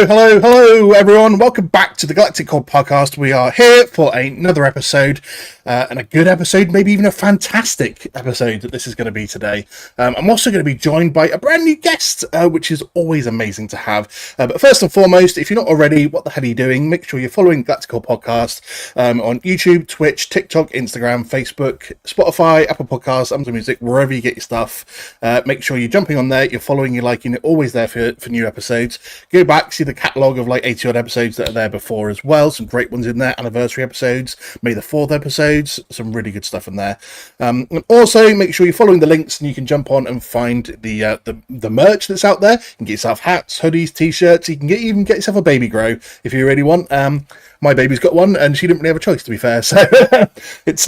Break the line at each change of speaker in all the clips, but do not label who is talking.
Hello, everyone. Welcome back to the Galactic Core Podcast. We are here for another episode, and a good episode, maybe even a fantastic episode that this is going to be today. I'm also going to be joined by a brand new guest, which is always amazing to have. But first and foremost, if you're not already, what the hell are you doing? Make sure you're following Galactic Core Podcast on YouTube, Twitch, TikTok, Instagram, Facebook, Spotify, Apple Podcasts, Amazon Music, wherever you get your stuff. Make sure you're jumping on there, you're following, you're liking it, always there for new episodes. Go back, see the catalogue of like 80 odd episodes that are there before as well. Some great ones in there, anniversary episodes, May the 4th episodes, some really good stuff in there. And also make sure you're following the links and you can jump on and find the merch that's out there. You can get yourself hats, hoodies, t-shirts. You can even get yourself a baby grow if you really want. My baby's got one and she didn't really have a choice, to be fair. So it's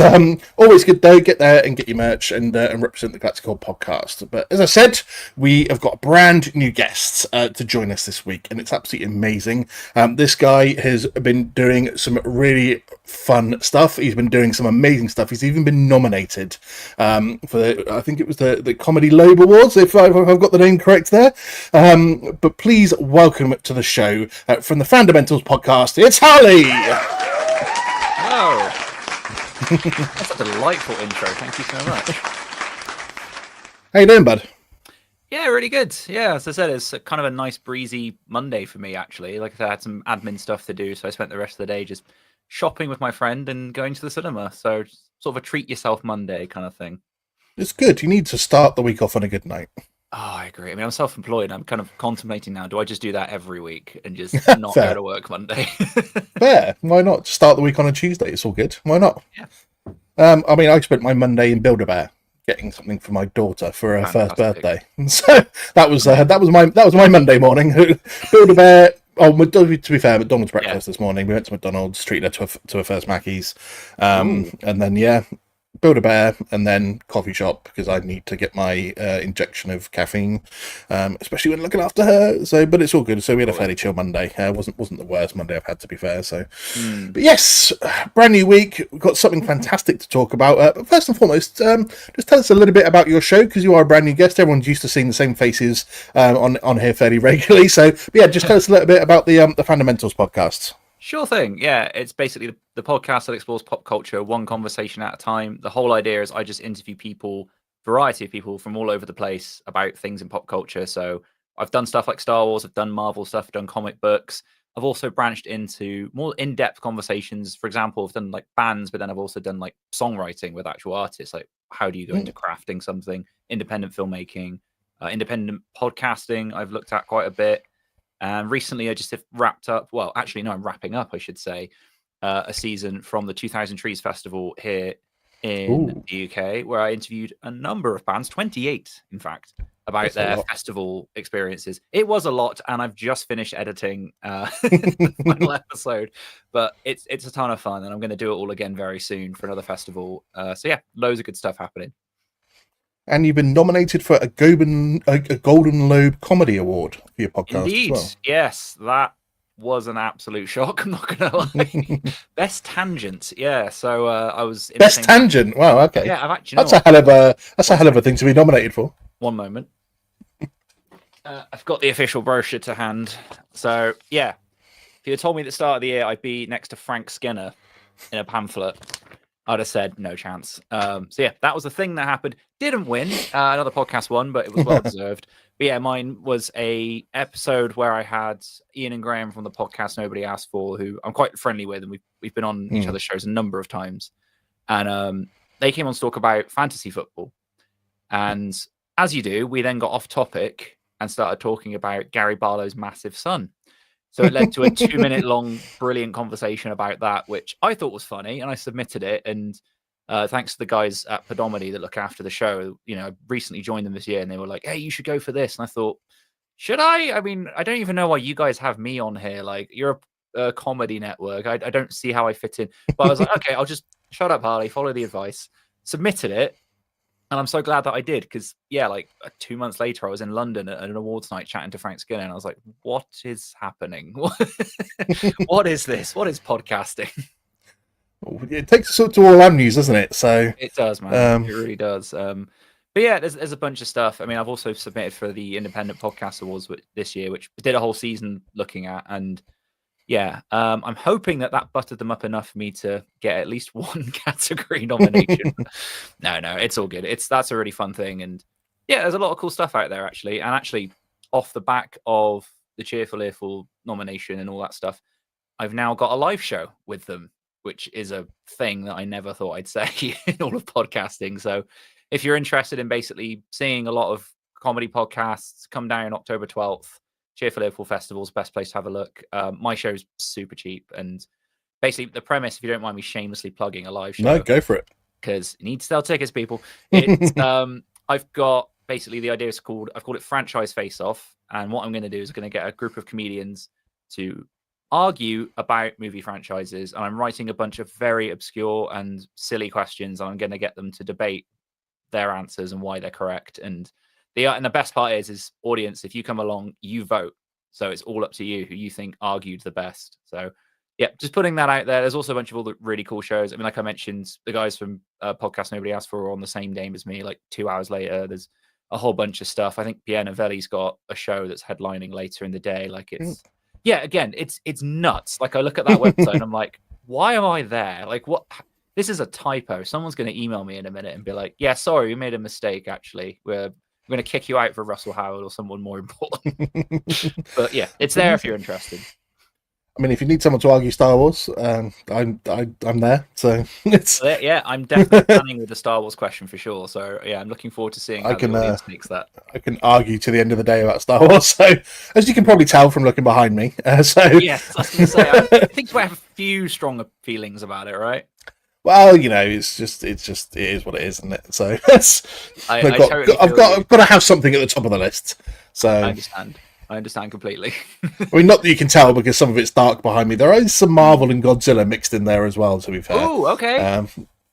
always good though. Get there and get your merch and represent the Galactic Core Podcast. But as I said, we have got a brand new guest to join us this week, and it's absolutely amazing. This guy has been doing some really fun stuff. He's been doing some amazing stuff. He's even been nominated for I think it was the Comedy Lobe Awards, if I've got the name correct there. But please welcome to the show from the Fandomentals Podcast, it's Harley!
Hello! That's a delightful intro, thank you so much.
How you doing, bud?
Yeah, really good. Yeah, as I said, it's kind of a nice breezy Monday for me, actually. Like I said, I had some admin stuff to do, so I spent the rest of the day just shopping with my friend and going to the cinema. So sort of a treat yourself Monday kind of thing.
It's good. You need to start the week off on a good note.
Oh, I agree. I mean, I'm self-employed. I'm kind of contemplating now. Do I just do that every week and just not go to work Monday?
Fair. Why not? Start the week on a Tuesday. It's all good. Why not?
Yeah.
I mean, I spent my Monday in Build-A-Bear getting something for my daughter for her first birthday. So that was my Monday morning. Build-A-Bear. Oh, to be fair, McDonald's breakfast this morning. We went to McDonald's, treated her to her first Mackey's, and then Build-A-Bear, and then coffee shop because I need to get my injection of caffeine, especially when looking after her. So, but it's all good. So we had a fairly chill Monday. wasn't the worst Monday I've had, to be fair. So, but yes, brand new week. We've got something fantastic to talk about. But first and foremost, just tell us a little bit about your show, because you are a brand new guest. Everyone's used to seeing the same faces on here fairly regularly. So, but yeah, just tell us a little bit about the Fandomentals Podcast.
Sure thing. Yeah, it's basically the podcast that explores pop culture one conversation at a time. The whole idea is I just interview variety of people from all over the place about things in pop culture. So I've done stuff like Star Wars, I've done Marvel stuff, I've done comic books. I've also branched into more in-depth conversations. For example, I've done like bands, but then I've also done like songwriting with actual artists. Like, how do you go into crafting something? Independent filmmaking, independent podcasting I've looked at quite a bit. And recently I just wrapped up, well, actually, no, I'm wrapping up, I should say, a season from the 2000 Trees Festival here in the UK, where I interviewed a number of bands, 28, in fact, about their festival experiences. It was a lot, and I've just finished editing the final episode, but it's a ton of fun, and I'm going to do it all again very soon for another festival. So yeah, loads of good stuff happening.
And you've been nominated for a Golden Lobe Comedy Award for your podcast.
Indeed.
As well.
Yes, that was an absolute shock. I'm not going to lie. Best tangent. Yeah. So I was in
Best tangent. Wow. Okay.
Yeah. I've actually.
That's a hell of a thing to be nominated for.
One moment. I've got the official brochure to hand. So yeah, if you had told me at the start of the year I'd be next to Frank Skinner in a pamphlet, I'd have said no chance. So yeah, that was the thing that happened. Didn't win. Another podcast won, but it was well deserved. But yeah, mine was a episode where I had Ian and Graham from the podcast Nobody Asked For, who I'm quite friendly with, and we've been on each other's shows a number of times. And they came on to talk about fantasy football. And as you do, we then got off topic and started talking about Gary Barlow's massive son. So it led to a 2-minute long, brilliant conversation about that, which I thought was funny, and I submitted it. And thanks to the guys at Podomedy that look after the show, I recently joined them this year, and they were like, "Hey, you should go for this." And I thought, should I? I mean, I don't even know why you guys have me on here. Like, you're a comedy network. I don't see how I fit in. But I was like, okay, I'll just shut up, Harley, follow the advice. Submitted it. And I'm so glad that I did, because, yeah, like 2 months later, I was in London at an awards night chatting to Frank Skinner, and I was like, what is happening? What is this? What is podcasting?
It takes us to all avenues, doesn't it? So
it does, man. It really does. But But yeah, there's a bunch of stuff. I mean, I've also submitted for the Independent Podcast Awards this year, which I did a whole season looking at, and yeah, I'm hoping that buttered them up enough for me to get at least one category nomination. No, it's all good. That's a really fun thing, and yeah, there's a lot of cool stuff out there actually. And actually, off the back of the Cheerful Earful nomination and all that stuff, I've now got a live show with them, which is a thing that I never thought I'd say in all of podcasting. So if you're interested in basically seeing a lot of comedy podcasts, come down October 12th. Cheerful Earful Festival's best place to have a look. My show's super cheap, and basically the premise, if you don't mind me shamelessly plugging a live show.
No, go for it.
Because you need to sell tickets, people. It's I've got basically the idea is I've called it Franchise Face Off, and what I'm going to do is I'm going to get a group of comedians to argue about movie franchises, and I'm writing a bunch of very obscure and silly questions, and I'm going to get them to debate their answers and why they're correct. And the best part is audience, if you come along, you vote. So it's all up to you who you think argued the best. So yeah, just putting that out there. There's also a bunch of other really cool shows. I mean, like I mentioned, the guys from Podcast Nobody Asked For are on the same day as me, like 2 hours later. There's a whole bunch of stuff. I think Pierre Novelli's got a show that's headlining later in the day. Like yeah, again, it's nuts. Like I look at that website and I'm like, why am I there? Like what? This is a typo. Someone's going to email me in a minute and be like, yeah, sorry, we made a mistake. Actually, we're going to kick you out for Russell Howard or someone more important. But yeah, it's there if you're interested.
I mean, if you need someone to argue Star Wars, I'm there. So it's
yeah, I'm definitely planning with the Star Wars question for sure. So yeah, I'm looking forward to seeing how the audience makes that.
I can argue to the end of the day about Star Wars. So as you can probably tell from looking behind me, so
yes, I was going to say, I think we have a few stronger feelings about it, right?
Well, you know, it is what it is, isn't it? So I've got to have something at the top of the list. So
I understand completely.
I mean, not that you can tell because some of it's dark behind me. There is some Marvel and Godzilla mixed in there as well, to be fair.
Oh, okay.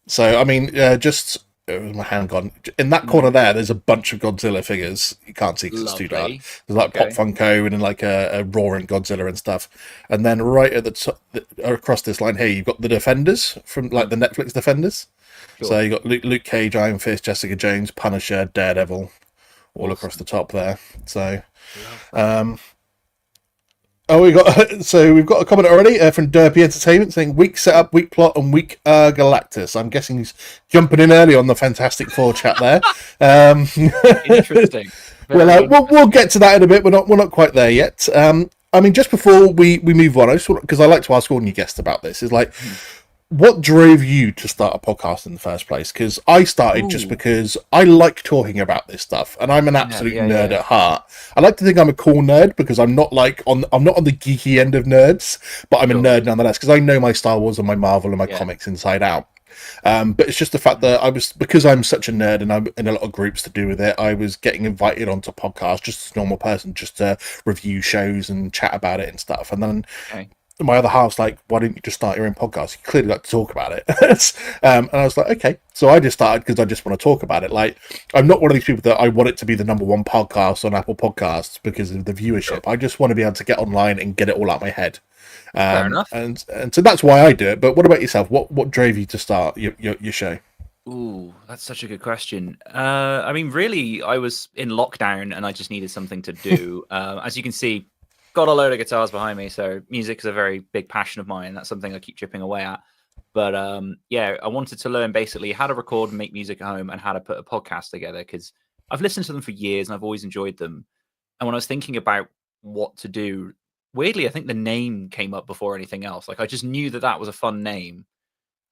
So, I mean, just... my hand gone. In that corner there's a bunch of Godzilla figures. You can't see because it's too dark. There's like Pop Funko and like a roaring Godzilla and stuff. And then right at the top, across this line here, you've got the Defenders from like the Netflix Defenders. Sure. So you got Luke Cage, Iron Fist, Jessica Jones, Punisher, Daredevil, all across the top there. So, we've got a comment already from Derpy Entertainment saying weak setup, weak plot, and weak Galactus. I'm guessing he's jumping in early on the Fantastic Four chat there.
Interesting.
We'll get to that in a bit. We're not quite there yet. I mean, just before we move on, I just because I like to ask all new guests about this is like. What drove you to start a podcast in the first place? Because I started just because I like talking about this stuff, and I'm an absolute nerd at heart. I like to think I'm a cool nerd because I'm not on the geeky end of nerds, but I'm a nerd nonetheless because I know my Star Wars and my Marvel and my comics inside out. But it's just the fact that because I'm such a nerd and I'm in a lot of groups to do with it, I was getting invited onto podcasts just as a normal person, just to review shows and chat about it and stuff, and then. Okay. My other half's like, why didn't you just start your own podcast? You clearly like to talk about it. And I was like, okay. So I just started because I just want to talk about it. Like, I'm not one of these people that I want it to be the number one podcast on Apple Podcasts because of the viewership. I just want to be able to get online and get it all out my head.
Fair enough.
And so that's why I do it. But what about yourself? What drove you to start your show?
Ooh, that's such a good question. I mean, really, I was in lockdown and I just needed something to do. As you can see, got a load of guitars behind me, so music is a very big passion of mine. That's something I keep chipping away at. But I wanted to learn basically how to record and make music at home and how to put a podcast together because I've listened to them for years and I've always enjoyed them. And when I was thinking about what to do, weirdly, I think the name came up before anything else. Like I just knew that was a fun name.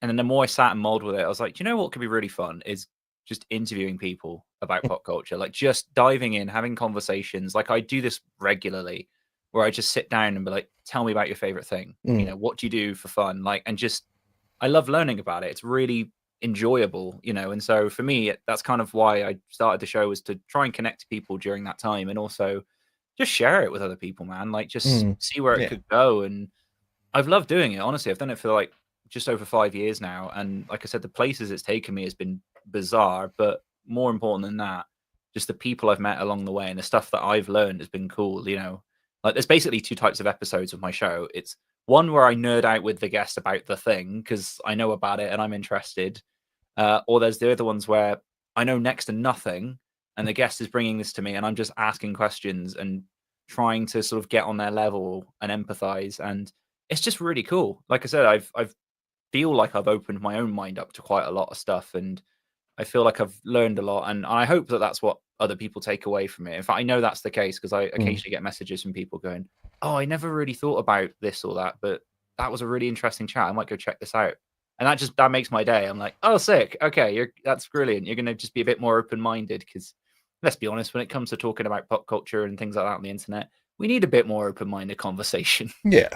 And then the more I sat and mulled with it, I was like, do you know what could be really fun is just interviewing people about pop culture, like just diving in, having conversations. Like I do this regularly. Where I just sit down and be like, tell me about your favorite thing. You know, what do you do for fun? Like, and just, I love learning about it. It's really enjoyable, you know? And so for me, that's kind of why I started the show, was to try and connect to people during that time. And also just share it with other people, man. Like just see where it could go. And I've loved doing it. Honestly, I've done it for like just over 5 years now. And like I said, the places it's taken me has been bizarre, but more important than that, just the people I've met along the way and the stuff that I've learned has been cool, you know? Like there's basically 2 types of episodes of my show. It's one where I nerd out with the guest about the thing because I know about it and I'm interested. Or there's the other ones where I know next to nothing, and the guest is bringing this to me, and I'm just asking questions and trying to sort of get on their level and empathize, and it's just really cool. Like I said, I've feel like I've opened my own mind up to quite a lot of stuff, and I feel like I've learned a lot, and I hope that that's what other people take away from it. In fact, I know that's the case because I occasionally get messages from people going, "Oh, I never really thought about this or that, but that was a really interesting chat. I might go check this out." And that makes my day. I'm like, "Oh, sick. Okay, that's brilliant. You're going to just be a bit more open-minded because let's be honest, when it comes to talking about pop culture and things like that on the internet, we need a bit more open-minded conversation."
Yeah.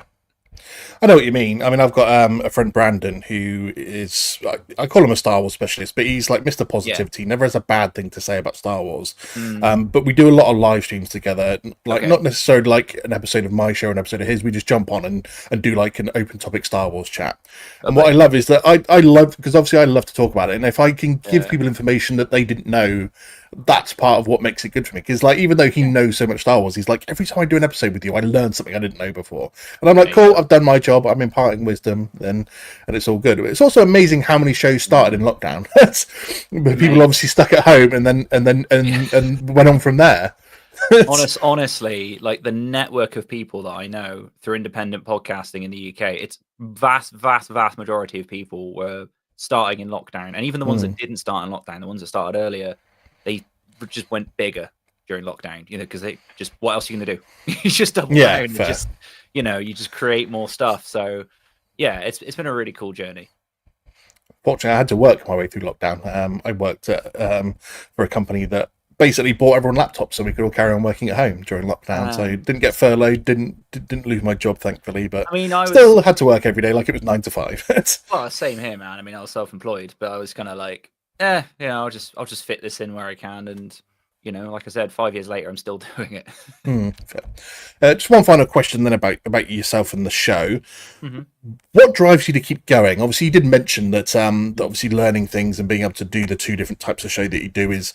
I know what you mean. I mean, I've got a friend, Brandon, who is, I call him a Star Wars specialist, but he's like Mr. Positivity. Never has a bad thing to say about Star Wars. But we do a lot of live streams together, like not necessarily like an episode of my show, an episode of his. We just jump on and do like an open topic Star Wars chat. And what I love is that I love, because obviously I love to talk about it. And if I can give people information that they didn't know, that's part of what makes it good for me. Because like, even though he knows so much Star Wars, he's like, every time I do an episode with you, I learn something I didn't know before. And I'm like, cool, I've done my job. I'm imparting wisdom, and it's all good. It's also amazing how many shows started in lockdown. People obviously stuck at home and then went on from there.
Honestly, like the network of people that I know through independent podcasting in the UK, it's vast majority of people were starting in lockdown, and even the ones that didn't start in lockdown, the ones that started earlier, they just went bigger during lockdown, because they just, what else are you gonna do? You just double down and just, you just create more stuff. So yeah, it's been a really cool journey.
Fortunately, I had to work my way through lockdown. I worked at, for a company that basically bought everyone laptops so we could all carry on working at home during lockdown. So didn't get furloughed, didn't lose my job, thankfully, but I mean, still had to work every day like it was 9 to 5.
Well, same here, man. I mean, I was self-employed, but I was kind of like, I'll just fit this in where I can, and like I said, 5 years later, I'm still doing it.
Just one final question then about yourself and the show. What drives you to keep going? Obviously, you did mention that obviously learning things and being able to do the two different types of show that you do is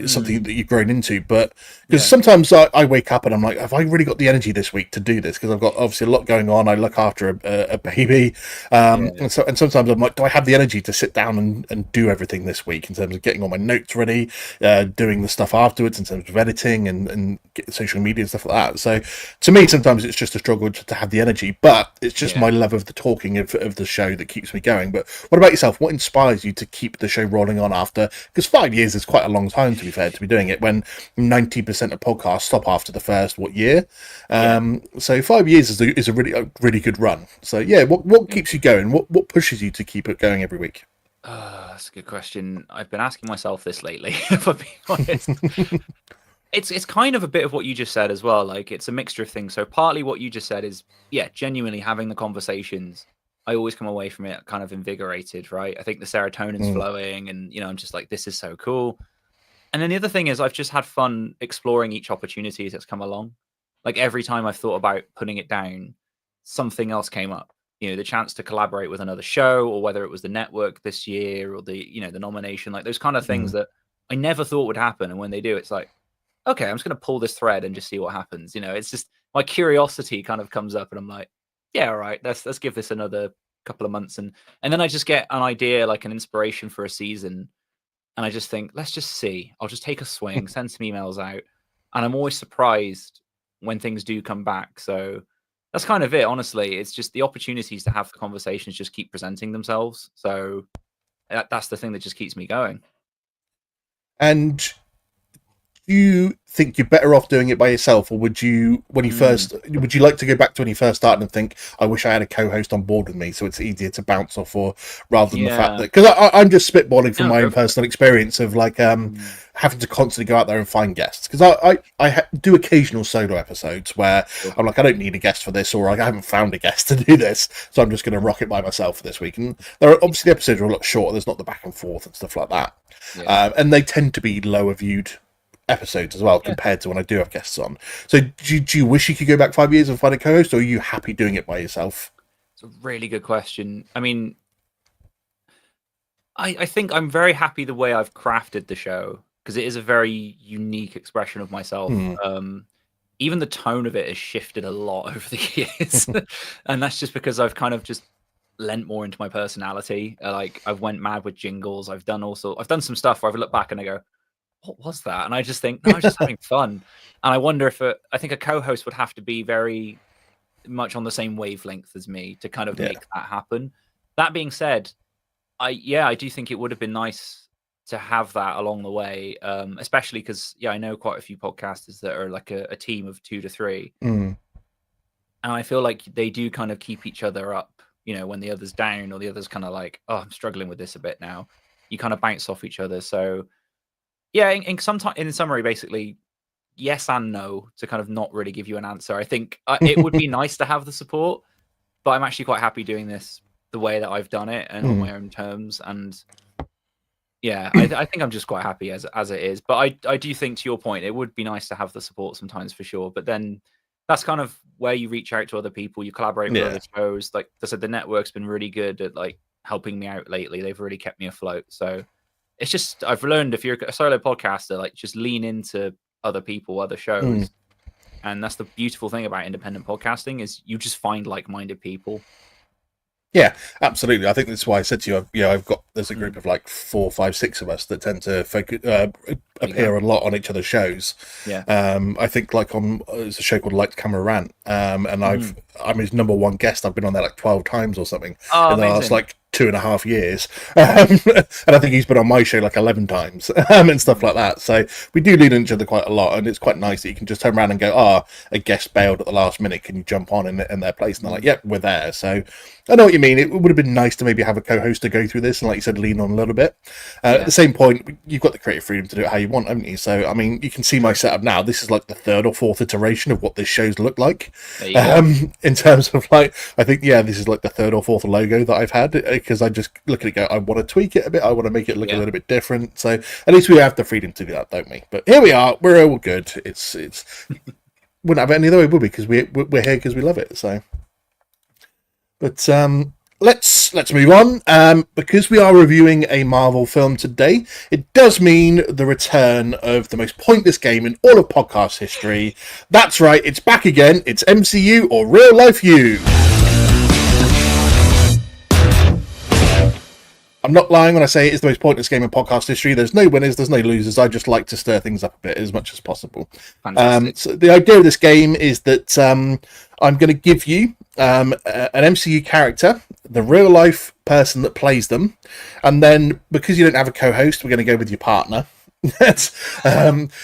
something that you've grown into. But because sometimes I wake up and I'm like, have I really got the energy this week to do this? Because I've got obviously a lot going on. I look after a baby, and sometimes I'm like, do I have the energy to sit down and do everything this week in terms of getting all my notes ready, doing the stuff afterwards in terms of editing and social media and stuff like that. So to me, sometimes it's just a struggle to have the energy, but it's just my love of the talking of the show that keeps me going. But what about yourself? What inspires you to keep the show rolling on after? Because 5 years is quite a long time, to be fair, to be doing it when 90% of podcasts stop after the first year. So 5 years is a really good run. So yeah, what keeps you going? What pushes you to keep it going every week?
That's a good question. I've been asking myself this lately, if I'm being honest. It's kind of a bit of what you just said as well. Like, it's a mixture of things. So partly what you just said is, genuinely having the conversations. I always come away from it kind of invigorated, right? I think the serotonin's flowing, and I'm just like, this is so cool. And then the other thing is, I've just had fun exploring each opportunity that's come along. Like, every time I've thought about putting it down, something else came up. The chance to collaborate with another show, or whether it was the network this year, or the the nomination, like those kind of things that I never thought would happen. And when they do, it's like, okay, I'm just going to pull this thread and just see what happens. It's just my curiosity kind of comes up, and I'm like, yeah, all right, let's give this another couple of months, and then I just get an idea, like an inspiration for a season, and I just think, let's just see. I'll just take a swing, send some emails out, and I'm always surprised when things do come back. So that's kind of it, honestly. It's just the opportunities to have the conversations just keep presenting themselves. So that's the thing that just keeps me going.
And do you think you're better off doing it by yourself, or would you like to go back to when you first started and think, I wish I had a co-host on board with me so it's easier to bounce off, or rather than the fact that, because I'm just spitballing from my own personal experience of like having to constantly go out there and find guests, because I do occasional solo episodes where I'm like, I don't need a guest for this, or I haven't found a guest to do this, so I'm just going to rock it by myself for this week. And there are obviously the episodes are a lot shorter, there's not the back and forth and stuff like that, and they tend to be lower viewed episodes as well compared to when I do have guests on. So do you wish you could go back 5 years and find a co-host, or are you happy doing it by yourself?
It's a really good question. I mean, I think I'm very happy the way I've crafted the show, because it is a very unique expression of myself. Even the tone of it has shifted a lot over the years. And that's just because I've kind of just lent more into my personality. Like I've went mad with jingles. I've done some stuff where I've looked back and I go, what was that? And I just think, no, I was just having fun. And I wonder if I think a co-host would have to be very much on the same wavelength as me to kind of make that happen. That being said, I do think it would have been nice to have that along the way, especially because I know quite a few podcasters that are like a team of 2 to 3, and I feel like they do kind of keep each other up. When the other's down or the other's kind of like, oh, I'm struggling with this a bit now. You kind of bounce off each other. So yeah, in summary, basically, yes and no, to kind of not really give you an answer. I think it would be nice to have the support, but I'm actually quite happy doing this the way that I've done it and on my own terms. And yeah, I think I'm just quite happy as it is. But I do think, to your point, it would be nice to have the support sometimes for sure. But then that's kind of where you reach out to other people, you collaborate with other shows. Like I said, the network's been really good at like helping me out lately. They've really kept me afloat. So it's just, I've learned, if you're a solo podcaster, like just lean into other people, other shows. And that's the beautiful thing about independent podcasting, is you just find like-minded people.
Yeah, absolutely. I think that's why I said to you, there's a group of like 4, 5, 6 of us that tend to appear a lot on each other's shows.
Yeah.
I think like there's a show called Light Camera Rant, and I'm his number 1 guest. I've been on there like 12 times or something in the last like 2.5 years, and I think he's been on my show like 11 times and stuff like that. So we do lean on each other quite a lot, and it's quite nice that you can just turn around and go, a guest bailed at the last minute, can you jump on in their place? And they're like, yep, we're there. So I know what you mean. It would have been nice to maybe have a co-host to go through this and, like you said, lean on a little bit. At the same point, you've got the creative freedom to do it how you want, haven't you? So I mean, you can see my setup now. This is like the 3rd or 4th iteration of what this show's look like, in terms of like, I think this is like the 3rd or 4th logo that I've had, because I just look at it, go, I want to tweak it a bit, I want to make it look a little bit different. So at least we have the freedom to do that, don't we? But here we are, we're all good. It's wouldn't have it any other way, would we? Because we're here because we love it. So, but let's move on. Because we are reviewing a Marvel film today, it does mean the return of the most pointless game in all of podcast history. That's right, it's back again. It's MCU or Real Life You. I'm not lying when I say it is the most pointless game in podcast history. There's no winners, there's no losers. I just like to stir things up a bit as much as possible. So the idea of this game is that I'm going to give you an MCU character, the real life person that plays them, and then because you don't have a co-host, we're going to go with your partner.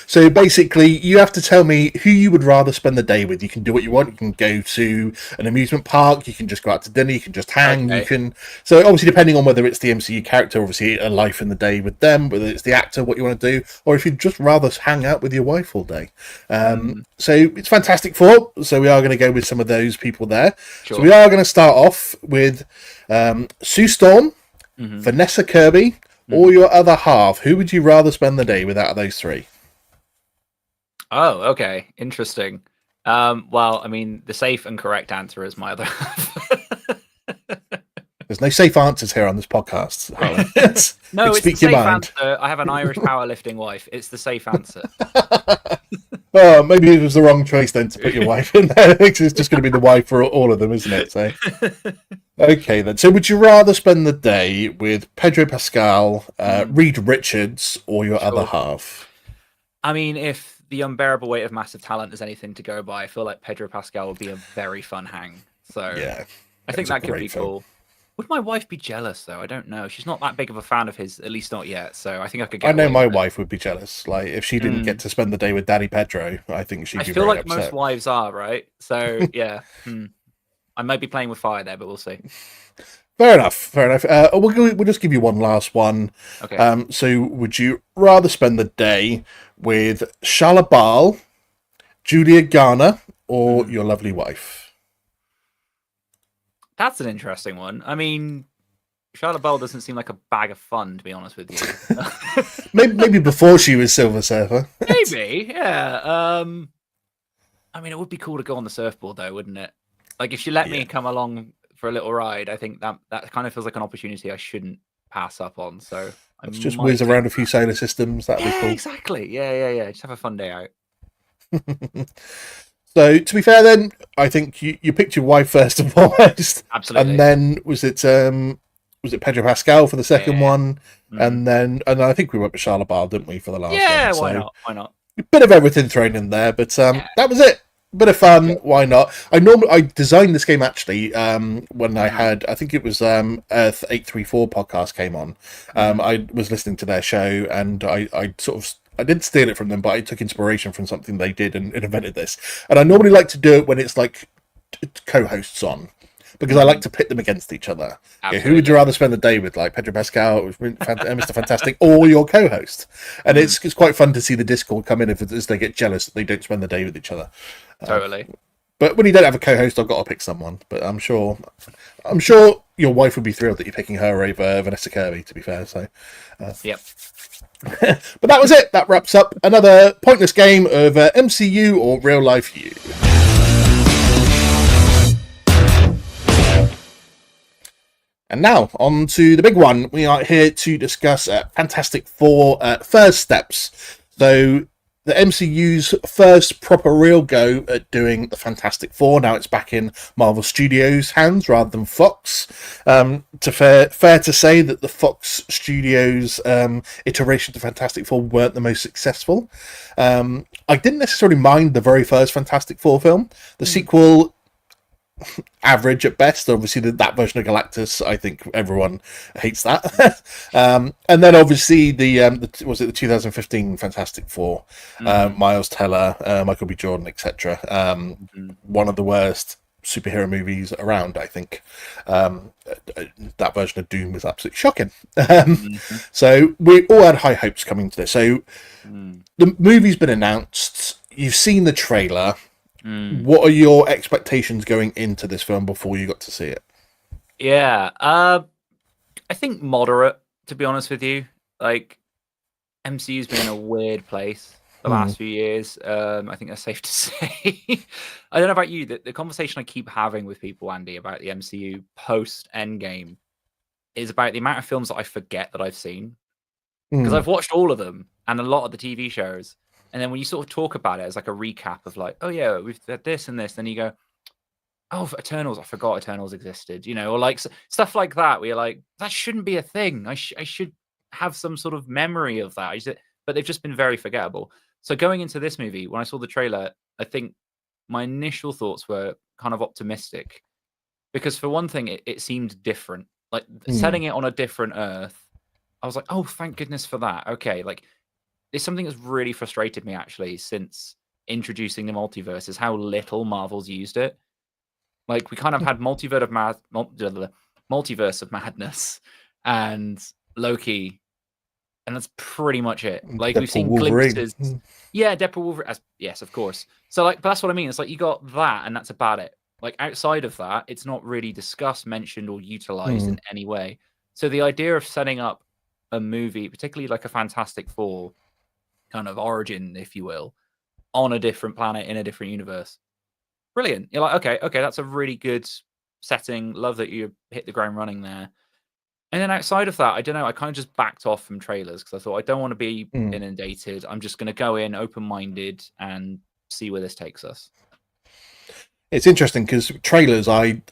So basically, you have to tell me who you would rather spend the day with. You can do what you want. You can go to an amusement park. You can just go out to dinner. You can just hang. You can. So obviously, depending on whether it's the MCU character, obviously a life in the day with them, whether it's the actor, what you want to do, or if you'd just rather hang out with your wife all day. So it's Fantastic Four. So we are going to go with some of those people there. Sure. So we are going to start off with Sue Storm, Vanessa Kirby, or your other half. Who would you rather spend the day with out of those 3?
Oh, okay. Interesting. Well, I mean, the safe and correct answer is my other half.
There's no safe answers here on this podcast, Harley.
No, it's the safe answer. I have an Irish powerlifting wife. It's the safe answer.
Oh, maybe it was the wrong choice then to put your wife in there. It's just going to be the wife for all of them, isn't it? So, okay then. So would you rather spend the day with Pedro Pascal, Reed Richards, or your other half?
I mean, if the unbearable weight of massive talent is anything to go by, I feel like Pedro Pascal would be a very fun hang. So yeah, I think that could be cool. Would my wife be jealous, though? I don't know. She's not that big of a fan of his, at least not yet. So I think I could get
I know my wife would be jealous. Like, if she didn't get to spend the day with Daddy Pedro, I think she'd be very upset. I feel like
most wives are, right? So, yeah. I might be playing with fire there, but we'll see.
Fair enough. We'll just give you one last one.
Okay.
So would you rather spend the day with Shala Baal, Julia Garner, or your lovely wife?
That's an interesting one. I mean, Charlotte Bell doesn't seem like a bag of fun, to be honest with you.
maybe before she was Silver Surfer.
Maybe, yeah. I mean, it would be cool to go on the surfboard, though, wouldn't it? Like, if she let me come along for a little ride, I think that kind of feels like an opportunity I shouldn't pass up on. So
let's just whiz around a few solar systems. That'd be cool.
Exactly. Yeah. Just have a fun day out.
So to be fair, then I think you picked your wife first and foremost,
Absolutely.
and then was it Pedro Pascal for the second one, and then I think we went with Charlotte Bale, didn't we, for the last one?
Yeah, why not? Why not?
A bit of everything thrown in there, but that was it. Bit of fun, why not? I designed this game actually when I think it was Earth 834 podcast came on. I was listening to their show, and I didn't steal it from them, but I took inspiration from something they did and invented this. And I normally like to do it when it's like co-hosts on, because I like to pit them against each other. Yeah, who would you rather spend the day with, like Pedro Pascal, Mr. Fantastic, or your co-host? And it's quite fun to see the Discord come in as they get jealous that they don't spend the day with each other.
Totally.
But when you don't have a co-host, I've got to pick someone. But I'm sure your wife would be thrilled that you're picking her over Vanessa Kirby, to be fair. So,
yep.
But that was it. That wraps up another pointless game of MCU or real life you. And now, on to the big one. We are here to discuss Fantastic Four first steps. So, the MCU's first proper real go at doing the Fantastic Four. Now it's back in Marvel Studios' hands rather than Fox. Fair to say that the Fox Studios iterations of Fantastic Four weren't the most successful. I didn't necessarily mind the very first Fantastic Four film. The sequel, average at best. Obviously, that version of Galactus, I think everyone hates that. And then obviously was it the 2015 Fantastic Four? Miles Teller, Michael B. Jordan, etc. One of the worst superhero movies around, I think. That version of Doom was absolutely shocking. So we all had high hopes coming to this. So the movie's been announced. You've seen the trailer. What are your expectations going into this film before you got to see it?
Yeah, I think moderate, to be honest with you. Like, MCU's been in a weird place the last few years. I think that's safe to say. I don't know about you, the conversation I keep having with people, Andy, about the MCU post-Endgame is about the amount of films that I forget that I've seen. Because I've watched all of them and a lot of the TV shows. And then when you sort of talk about it as like a recap of like, oh yeah, we've had this and this, then you go, oh, for Eternals, I forgot Eternals existed, or like stuff like that, where you're like, that shouldn't be a thing. I should have some sort of memory of that. But they've just been very forgettable. So going into this movie, when I saw the trailer, I think my initial thoughts were kind of optimistic. Because for one thing, it seemed different. Like setting it on a different Earth, I was like, oh, thank goodness for that. Okay, like, it's something that's really frustrated me actually since introducing the multiverse is how little Marvel's used it. Like we kind of had multiverse of madness and Loki, and that's pretty much it. Like
Deadpool,
we've seen
Wolverine.
glimpses. Yeah, Deadpool, Wolverine. Yes, of course. So like, but that's what I mean. It's like you got that, and that's about it. Like outside of that, it's not really discussed, mentioned, or utilized in any way. So the idea of setting up a movie, particularly like a Fantastic Four kind of origin, if you will, on a different planet in a different universe. Brilliant. You're like, okay, that's a really good setting. Love that you hit the ground running there. And then outside of that, I don't know, I kind of just backed off from trailers because I thought I don't want to be inundated. I'm just going to go in open-minded and see where this takes us.
It's interesting because trailers, the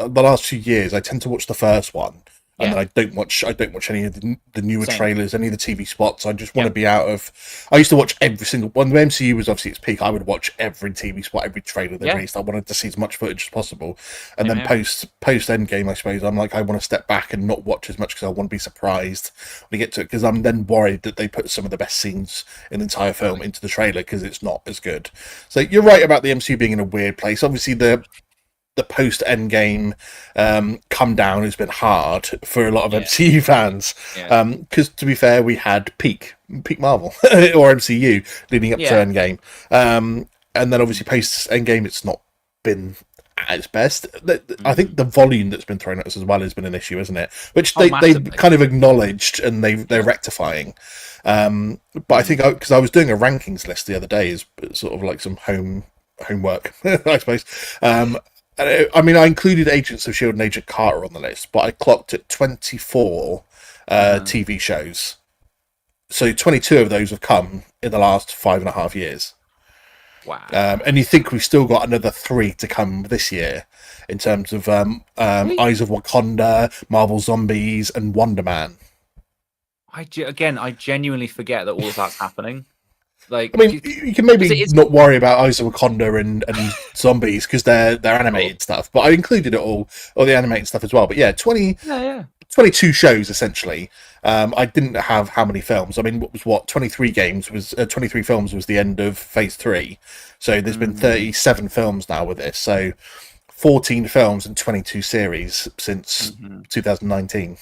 last few years, I tend to watch the first one. And then I don't watch any of the newer trailers, any of the TV spots. I just want to be out of. I used to watch every single one. The MCU was obviously its peak. I would watch every TV spot, every trailer they released. I wanted to see as much footage as possible. And then post Endgame, I suppose I'm like, I want to step back and not watch as much because I want to be surprised when we get to it. Because I'm then worried that they put some of the best scenes in the entire film into the trailer because it's not as good. So you're right about the MCU being in a weird place. Obviously the post-Endgame come down has been hard for a lot of MCU fans. Because, to be fair, we had peak Marvel or MCU leading up to Endgame. And then, obviously, post-Endgame, it's not been at its best. I think the volume that's been thrown at us as well has been an issue, isn't it? Which they kind of acknowledged and they're rectifying. But I think, because I was doing a rankings list the other day, is sort of like some homework, I suppose. I mean, I included Agents of S.H.I.E.L.D. and Agent Carter on the list, but I clocked at 24 TV shows. So 22 of those have come in the last 5.5 years.
Wow.
And you think we've still got another 3 to come this year in terms of Eyes of Wakanda, Marvel Zombies, and Wonder Man.
I genuinely forget that all of that's happening. Like,
I mean, you can
'cause
maybe not worry about Eyes of Wakanda and Zombies because they're animated stuff, but I included it all the animated stuff as well. But yeah, 22 shows essentially. I didn't have how many films. I mean, 23 games was 23 films was the end of phase 3. So there's been 37 films now with this. So 14 films and 22 series since 2019.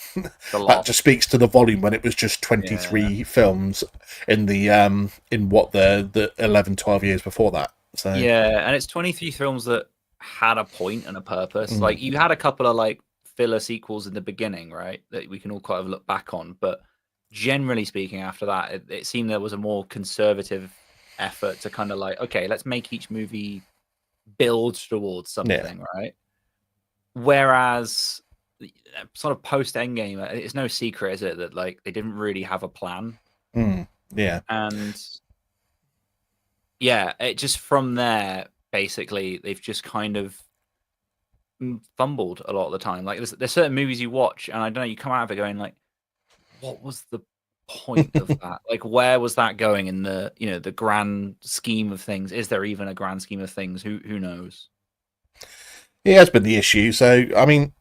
That just speaks to the volume when it was just 23 films in the the 11, 12 years before that. So
yeah, and it's 23 films that had a point and a purpose. Like, you had a couple of like filler sequels in the beginning, right? That we can all kind of look back on, but generally speaking, after that, it seemed there was a more conservative effort to kind of like, okay, let's make each movie build towards something, right? Whereas sort of post Endgame, it's no secret, is it, that like they didn't really have a plan.
Yeah.
And yeah, it just from there, basically, they've just kind of fumbled a lot of the time. Like, there's certain movies you watch, and I don't know, you come out of it going like, what was the point of that? Like, where was that going in the the grand scheme of things? Is there even a grand scheme of things? Who knows?
It has been the issue. So I mean,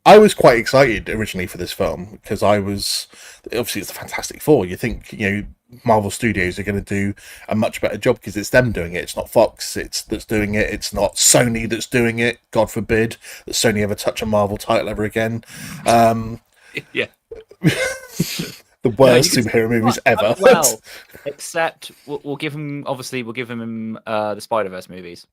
I was quite excited originally for this film because obviously it's the Fantastic Four. You think Marvel Studios are going to do a much better job because it's them doing it. It's not Fox that's doing it. It's not Sony that's doing it. God forbid that Sony ever touch a Marvel title ever again.
Yeah.
The worst superhero movies ever.
Well, except we'll give him the Spider-Verse movies.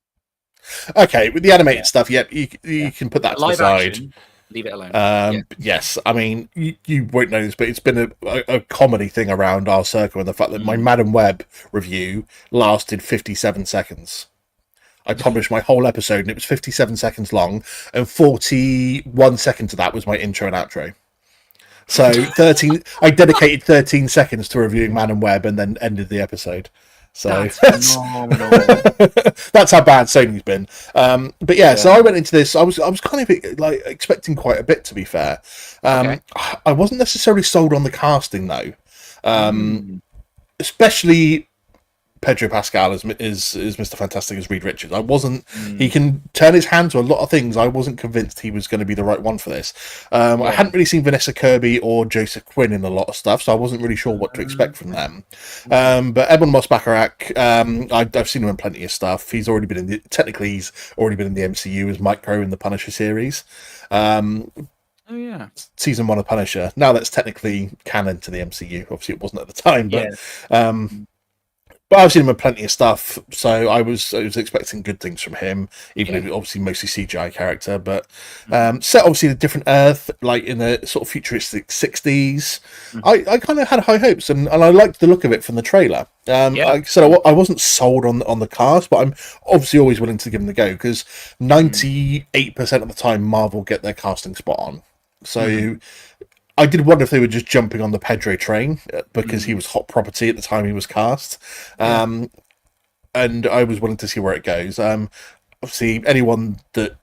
Okay, with the animated stuff, you can put that to the side.
Action, leave it alone.
Yes, I mean, you won't know this, but it's been a comedy thing around our circle, and the fact that my Madam Web review lasted 57 seconds. I published my whole episode, and it was 57 seconds long, and 41 seconds of that was my intro and outro. So I dedicated 13 seconds to reviewing Man and Web, and then ended the episode. So that's how bad Sony's been. But yeah, so I went into this. I was kind of like expecting quite a bit, to be fair. I wasn't necessarily sold on the casting though, especially Pedro Pascal is Mr. Fantastic as Reed Richards. I wasn't. He can turn his hand to a lot of things. I wasn't convinced he was going to be the right one for this. I hadn't really seen Vanessa Kirby or Joseph Quinn in a lot of stuff, so I wasn't really sure what to expect from them. But Ebon Moss-Bachrach, I've seen him in plenty of stuff. He's already been in the MCU as Micro in the Punisher series. Season 1 of Punisher. Now that's technically canon to the MCU. Obviously, it wasn't at the time, but. But I've seen him in plenty of stuff, so I was expecting good things from him, even if obviously mostly CGI character. But set obviously a different Earth, like in the sort of futuristic 60s. I kind of had high hopes, and I liked the look of it from the trailer. Like I said, I wasn't sold on the cast, but I'm obviously always willing to give them the go because 98% of the time Marvel get their casting spot on. So. I did wonder if they were just jumping on the Pedro train because he was hot property at the time he was cast. And I was willing to see where it goes. Obviously, anyone that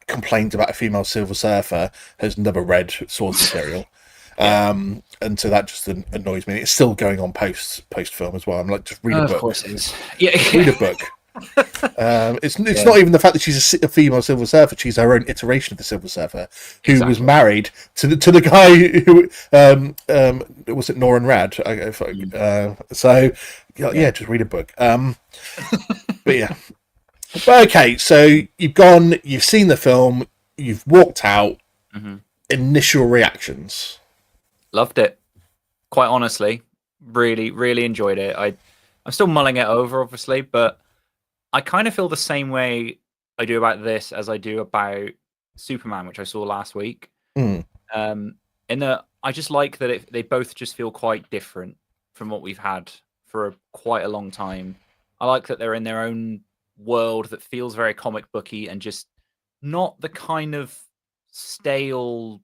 complains about a female Silver Surfer has never read source material. And so that just annoys me. It's still going on post film as well. I'm like, just read a book.
Of course it is.
Read a book. It's not even the fact that she's a female Silver Surfer. She's her own iteration of the Silver Surfer, who was married to the guy who was it Norrin Rad. So just read a book. But yeah, but okay. So you've seen the film, you've walked out. Initial reactions.
Loved it. Quite honestly, really, really enjoyed it. I'm still mulling it over, obviously, but. I kind of feel the same way I do about this as I do about Superman, which I saw last week. In that I just like that they both just feel quite different from what we've had for quite a long time. I like that they're in their own world that feels very comic booky and just not the kind of stale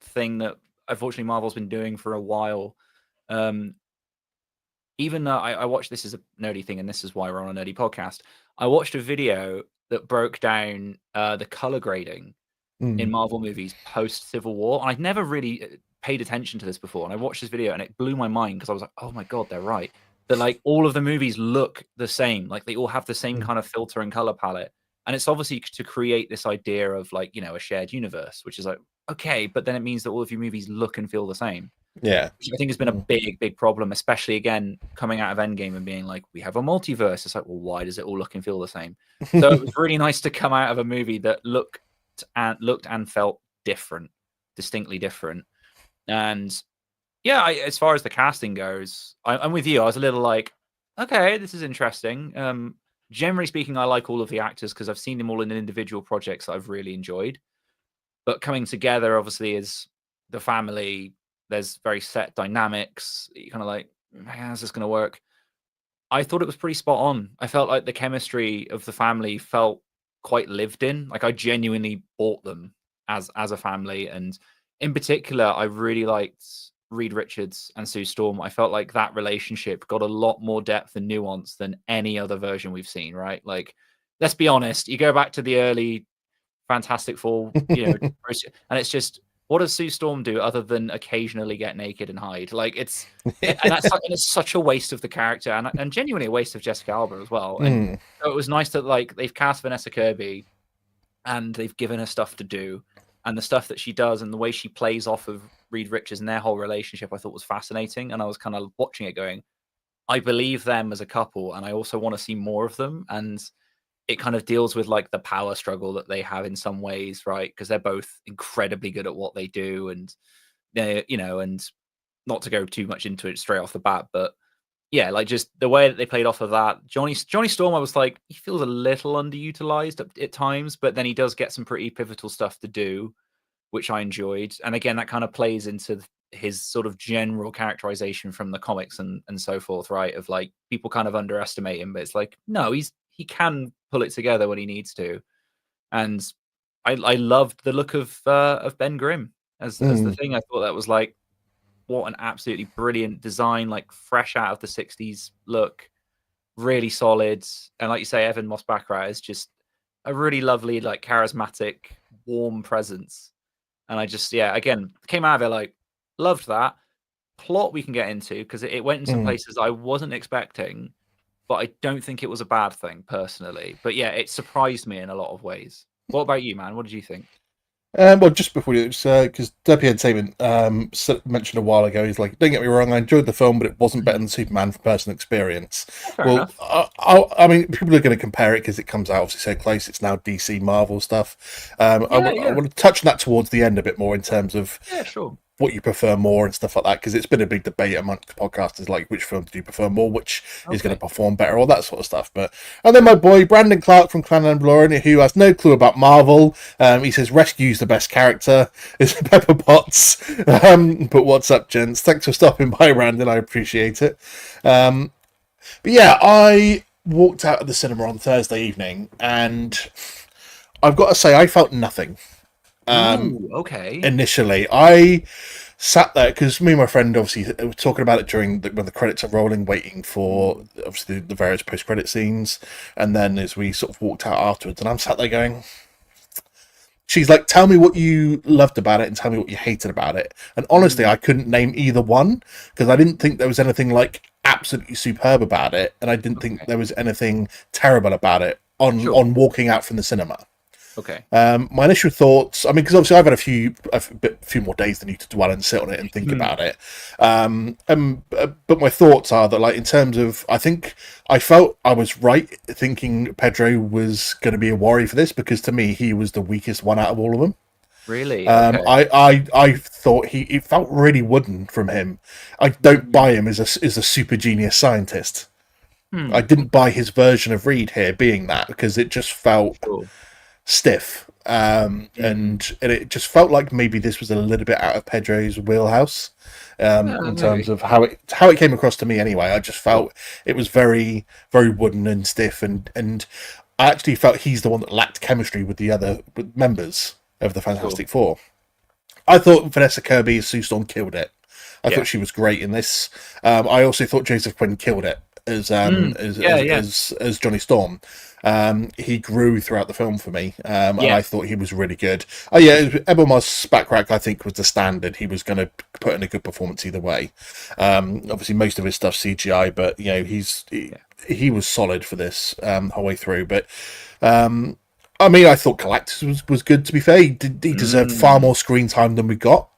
thing that unfortunately Marvel's been doing for a while. even though I watched, this is a nerdy thing, and this is why we're on a nerdy podcast. I watched a video that broke down the color grading in Marvel movies post Civil War. And I'd never really paid attention to this before. And I watched this video and it blew my mind because I was like, oh my God, they're right. That like all of the movies look the same. Like they all have the same kind of filter and color palette. And it's obviously to create this idea of like, you know, a shared universe, which is like, okay, but then it means that all of your movies look and feel the same.
Yeah.
Which I think has been a big problem, especially again, coming out of Endgame and being like, we have a multiverse. It's like, well, why does it all look and feel the same? So it was really nice to come out of a movie that looked and felt different, distinctly different. And yeah, as far as the casting goes, I'm with you. I was a little like, okay, this is interesting. Generally speaking, I like all of the actors because I've seen them all in individual projects that I've really enjoyed. But coming together, obviously, is the family. There's very set dynamics. You're kind of like, how's this going to work? I thought it was pretty spot on. I felt like the chemistry of the family felt quite lived in. Like I genuinely bought them as a family. And in particular, I really liked Reed Richards and Sue Storm. I felt like that relationship got a lot more depth and nuance than any other version we've seen, right? Like, let's be honest, you go back to the early Fantastic Four, you know, and it's just, what does Sue Storm do other than occasionally get naked and hide? Like it's such a waste of the character and genuinely a waste of Jessica Alba as well. And so it was nice that like they've cast Vanessa Kirby and they've given her stuff to do, and the stuff that she does and the way she plays off of Reed Richards and their whole relationship I thought was fascinating. And I was kind of watching it going, I believe them as a couple and I also want to see more of them. And it kind of deals with like the power struggle that they have in some ways, right? Because they're both incredibly good at what they do, and they, you know, and not to go too much into it straight off the bat, but yeah, like just the way that they played off of that. Johnny Storm, I was like, he feels a little underutilized at times, but then he does get some pretty pivotal stuff to do, which I enjoyed. And again, that kind of plays into his sort of general characterization from the comics and so forth, right? Of like people kind of underestimate him, but it's like, no, he can pull it together when he needs to. And I loved the look of Ben Grimm as the thing. I thought that was like, what an absolutely brilliant design, like fresh out of the 60s look, really solid. And like you say, Evan Moss-Baccarat is just a really lovely, like charismatic, warm presence. And I just, yeah, again, came out of it like, loved that. Plot we can get into because it went in some places I wasn't expecting, but I don't think it was a bad thing personally. But yeah, it surprised me in a lot of ways. What about you, man? What did you think?
Well, just before you, because Derpy Entertainment mentioned a while ago, he's like, don't get me wrong, I enjoyed the film, but it wasn't better than Superman for personal experience.
Fair enough.
I mean, people are going to compare it because it comes out obviously so close. It's now DC Marvel stuff. I want to touch on that towards the end a bit more in terms of
sure.
What you prefer more and stuff like that, because it's been a big debate amongst podcasters, like which film do you prefer more, which is going to perform better, all that sort of stuff. And then my boy Brandon Clark from Clan and Lauren, who has no clue about Marvel, he says Rescue's the best character, is Pepper Potts. But what's up, gents? Thanks for stopping by, Brandon. I appreciate it. But yeah, I walked out of the cinema on Thursday evening, and I've got to say I felt nothing.
Okay.
Initially, I sat there because me and my friend obviously were talking about it during when the credits are rolling, waiting for obviously the various post-credit scenes, and then as we sort of walked out afterwards, and I'm sat there going, she's like, tell me what you loved about it and tell me what you hated about it. And honestly, I couldn't name either one because I didn't think there was anything like absolutely superb about it, and I didn't think there was anything terrible about it on walking out from the cinema.
Okay.
My initial thoughts, I mean, because obviously I've had a few more days than you to dwell and sit on it and think about it. But my thoughts are that, like, in terms of, I think I felt I was right thinking Pedro was going to be a worry for this, because to me he was the weakest one out of all of them.
Really?
I thought it felt really wooden from him. I don't buy him as a super genius scientist. I didn't buy his version of Reed here being that, because it just felt stiff, and it just felt like maybe this was a little bit out of Pedro's wheelhouse, in terms of how it came across to me. Anyway, I just felt it was very, very wooden and stiff, and I actually felt he's the one that lacked chemistry with the other members of the Fantastic Four. I thought Vanessa Kirby as Sue Storm killed it. I thought she was great in this. I also thought Joseph Quinn killed it
Yeah.
as Johnny Storm. He grew throughout the film for me, and I thought he was really good. Oh yeah, Ebon Moss-Backrack I think was the standard. He was going to put in a good performance either way. Obviously, most of his stuff CGI, but you know he was solid for this whole way through. But I mean, I thought Galactus was good. To be fair, he deserved far more screen time than we got.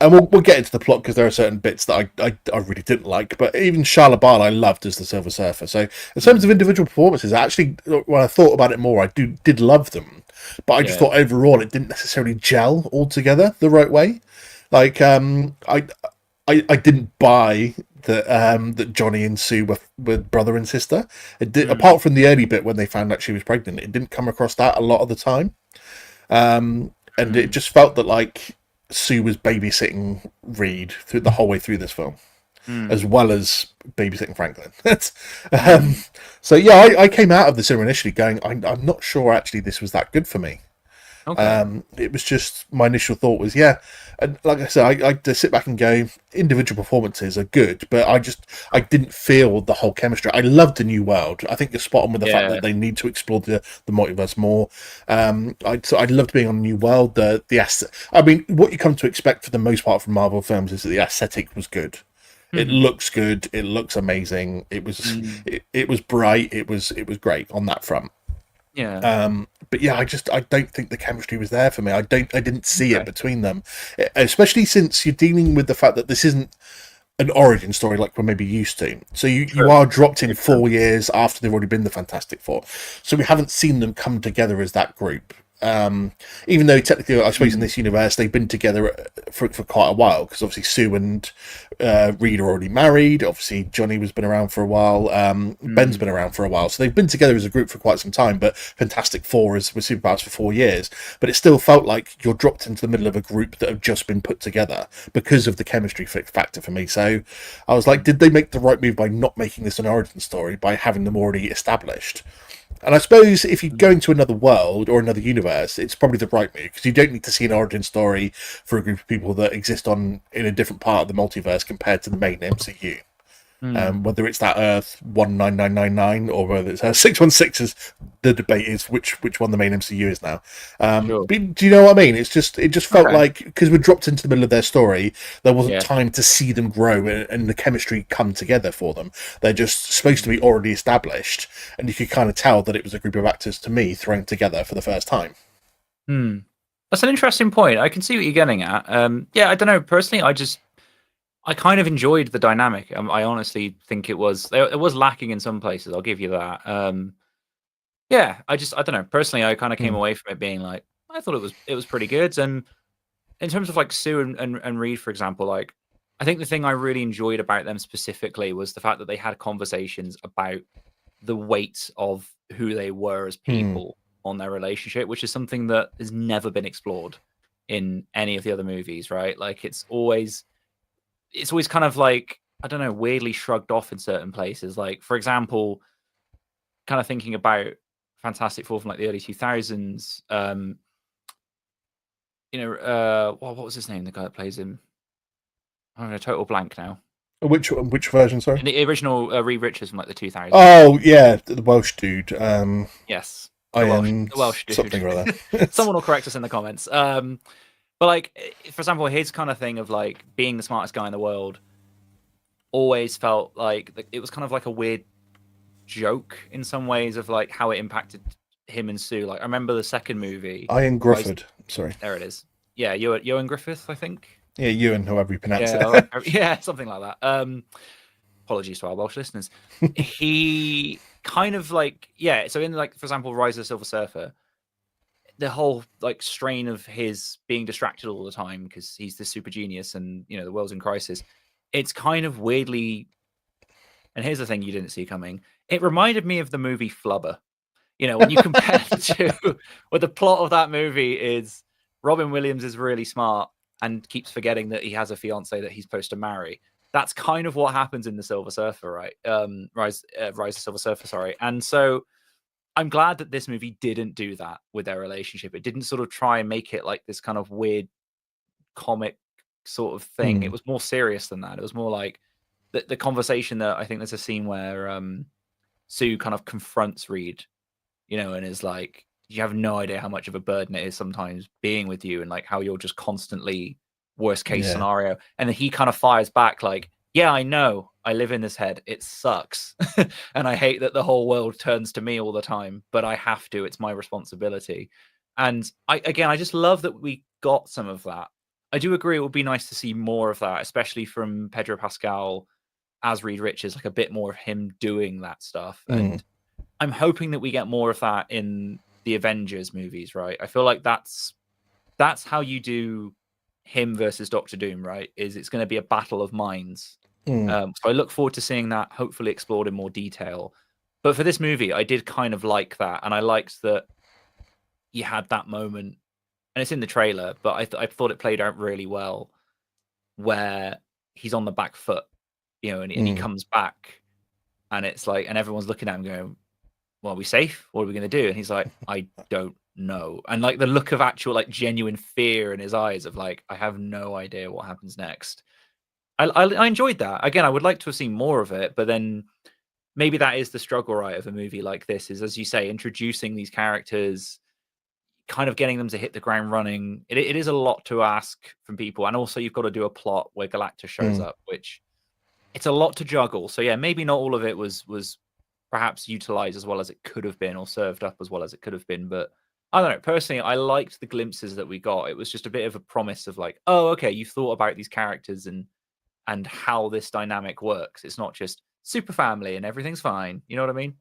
And we'll get into the plot because there are certain bits that I really didn't like. But even Shia LaBeouf I loved as the Silver Surfer. So in terms of individual performances, actually, when I thought about it more, I did love them. But I just thought overall it didn't necessarily gel altogether the right way. Like I didn't buy that Johnny and Sue were brother and sister. Apart from the early bit when they found out she was pregnant, it didn't come across that a lot of the time. And it just felt that like Sue was babysitting Reed through the whole way through this film, as well as babysitting Franklin. So yeah, I came out of the cinema initially going, I'm not sure actually this was that good for me. Okay. It was just my initial thought was and like I said, I to sit back and go, individual performances are good, but I didn't feel the whole chemistry. I loved the new world. I think you're spot on with the fact that they need to explore the multiverse more. I loved being on the new world. The I mean, what you come to expect for the most part from Marvel films is that the aesthetic was good. It looks good. It looks amazing. It was it was bright. It was great on that front. But yeah, I don't think the chemistry was there for me. I didn't see it between them, especially since you're dealing with the fact that this isn't an origin story like we're maybe used to. So you are dropped in 4 years after they've already been the Fantastic Four. So we haven't seen them come together as that group. Even though technically, I suppose in this universe they've been together for quite a while, because obviously Sue and Reed are already married. Obviously Johnny has been around for a while. Ben's been around for a while, so they've been together as a group for quite some time. But Fantastic Four was superpowers for 4 years, but it still felt like you're dropped into the middle of a group that have just been put together because of the chemistry factor for me. So I was like, did they make the right move by not making this an origin story, by having them already established? And I suppose if you go into another world or another universe, it's probably the right move, because you don't need to see an origin story for a group of people that exist in a different part of the multiverse compared to the main MCU. Whether it's that Earth 19999 or whether it's 616, is the debate is which one the main MCU is now. But do you know what I mean? It just felt like, because we're dropped into the middle of their story, there wasn't time to see them grow and the chemistry come together for them. They're just supposed to be already established, and you could kind of tell that it was a group of actors, to me, thrown together for the first time.
That's an interesting point. I can see what you're getting at. I don't know. Personally, I kind of enjoyed the dynamic. I honestly think it was lacking in some places. I'll give you that. I don't know. Personally, I kind of came away from it being like, I thought it was pretty good. And in terms of like Sue and Reed, for example, like I think the thing I really enjoyed about them specifically was the fact that they had conversations about the weight of who they were as people on their relationship, which is something that has never been explored in any of the other movies, right? Like it's always kind of like, I don't know, weirdly shrugged off in certain places. Like, for example, kind of thinking about Fantastic Four from like the early 2000s. What was his name? The guy that plays him. I'm in a total blank now.
Which version? Sorry,
in the original Reed Richards from like the 2000s.
Oh yeah, the Welsh dude.
Yes,
the
Welsh dude.
Something or other.
Someone will correct us in the comments. But like, for example, his kind of thing of like being the smartest guy in the world always felt like it was kind of like a weird joke in some ways of like how it impacted him and Sue. Like I remember the second movie.
Ian Griffith. Sorry.
There it is. Yeah, Ewan Griffith, I think.
Yeah, Ewan, however you pronounce it.
Yeah, something like that. Apologies to our Welsh listeners. He kind of like, so in like, for example, Rise of the Silver Surfer, the whole like strain of his being distracted all the time because he's the super genius and the world's in crisis. It's kind of weirdly, and here's the thing you didn't see coming. It reminded me of the movie Flubber. When you compare the two, where the plot of that movie is Robin Williams is really smart and keeps forgetting that he has a fiance that he's supposed to marry. That's kind of what happens in the Silver Surfer, right? Rise of Silver Surfer, sorry. And so I'm glad that this movie didn't do that with their relationship. It didn't sort of try and make it like this kind of weird comic sort of thing. It was more serious than that. It was more like the conversation that I think there's a scene where Sue kind of confronts Reed, and is like, you have no idea how much of a burden it is sometimes being with you, and like how you're just constantly worst case scenario. And then he kind of fires back like, yeah, I know, I live in this head, it sucks. And I hate that the whole world turns to me all the time, but I have to, it's my responsibility. And I just love that we got some of that. I do agree it would be nice to see more of that, especially from Pedro Pascal as Reed Richards, like a bit more of him doing that stuff. And I'm hoping that we get more of that in the Avengers movies, right? I feel like that's how you do him versus Doctor Doom, right? Is it's going to be a battle of minds. So I look forward to seeing that hopefully explored in more detail. But for this movie, I did kind of like that, and I liked that you had that moment, and it's in the trailer, but I thought it played out really well, where he's on the back foot, and he comes back, and it's like, and everyone's looking at him going, well, are we safe? What are we going to do? And he's like, I don't know. And like the look of actual like genuine fear in his eyes of like, I have no idea what happens next. I enjoyed that. Again, I would like to have seen more of it, but then maybe that is the struggle, right, of a movie like this, is, as you say, introducing these characters, kind of getting them to hit the ground running. It is a lot to ask from people. And also you've got to do a plot where Galactus shows up, which it's a lot to juggle. So yeah, maybe not all of it was perhaps utilized as well as it could have been, or served up as well as it could have been. But I don't know. Personally, I liked the glimpses that we got. It was just a bit of a promise of like, oh, okay, you've thought about these characters and how this dynamic works. It's not just super family and everything's fine. You know what I mean?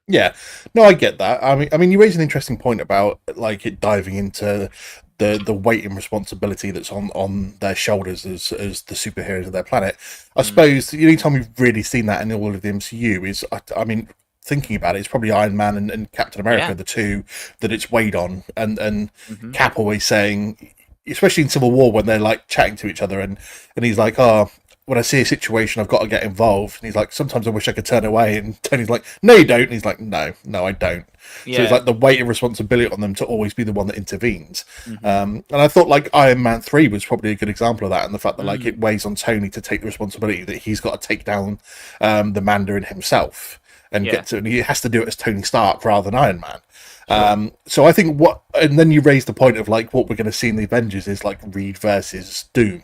Yeah, no, I get that. I mean, you raise an interesting point about like it diving into the weight and responsibility that's on their shoulders as the superheroes of their planet. I suppose the only time we've really seen that in all of the MCU is, I mean, thinking about it, it's probably Iron Man and Captain America, the two that it's weighed on, and Cap always saying, especially in Civil War when they're like chatting to each other, and he's like, oh, when I see a situation, I've got to get involved. And he's like, sometimes I wish I could turn away. And Tony's like, no, you don't. And he's like, no, I don't. Yeah. So it's like the weight of responsibility on them to always be the one that intervenes. And I thought like Iron Man 3 was probably a good example of that. And the fact that like it weighs on Tony to take the responsibility that he's got to take down the Mandarin himself and get to, and he has to do it as Tony Stark rather than Iron Man. So I think and then you raise the point of like what we're going to see in the Avengers is like Reed versus Doom.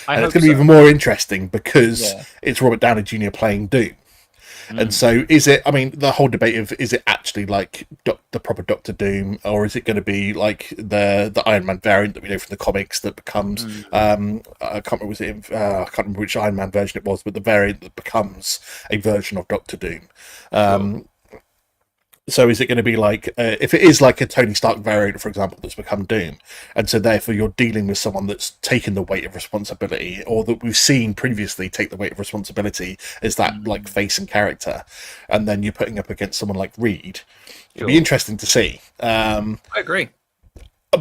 And it's going to be even more interesting because it's Robert Downey Jr. playing Doom. And so is it, I mean, the whole debate of, is it actually like the proper Doctor Doom, or is it going to be like the Iron Man variant that we know from the comics that becomes, I can't remember which Iron Man version it was, but the variant that becomes a version of Doctor Doom. So is it going to be like, if it is like a Tony Stark variant, for example, that's become Doom, and so therefore you're dealing with someone that's taken the weight of responsibility, or that we've seen previously take the weight of responsibility as that like face and character, and then you're putting up against someone like Reed. It'd be interesting to see.
I agree.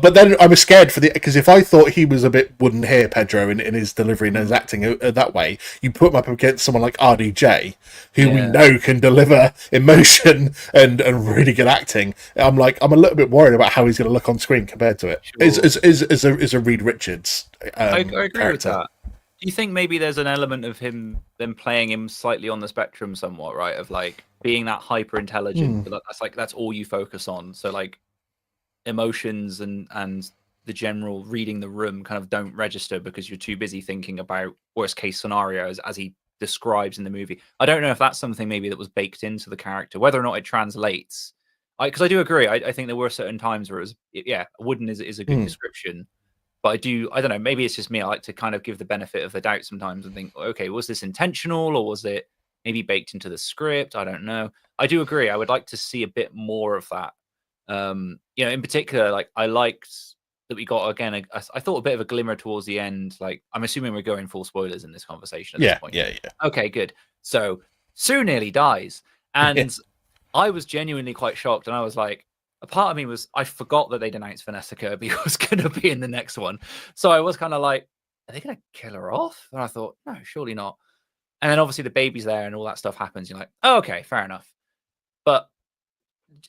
But then I was scared because if I thought he was a bit wooden here, Pedro, in his delivery and his acting that way, you put him up against someone like RDJ, who we know can deliver emotion and really good acting. I'm a little bit worried about how he's going to look on screen compared to it. Is a Reed Richards
I agree
character.
with that. Do you think maybe there's an element of them playing him slightly on the spectrum somewhat, right? Of like being that hyper intelligent, but that's all you focus on. So like emotions and the general reading the room kind of don't register because you're too busy thinking about worst case scenarios as he describes in the movie. I don't know if that's something maybe that was baked into the character, whether or not it translates. Because I do agree. I think there were certain times where wooden is a good description. But I don't know, maybe it's just me. I like to kind of give the benefit of the doubt sometimes and think, okay, was this intentional, or was it maybe baked into the script? I don't know. I do agree. I would like to see a bit more of that. In particular, like I liked that we got again. I thought a bit of a glimmer towards the end. Like I'm assuming we're going full spoilers in this conversation at this point.
Yeah.
Okay, good. So Sue nearly dies, and I was genuinely quite shocked. And I was like, a part of me I forgot that they'd announced Vanessa Kirby was going to be in the next one. So I was kind of like, are they going to kill her off? And I thought, no, surely not. And then obviously the baby's there and all that stuff happens. You're like, oh, okay, fair enough. But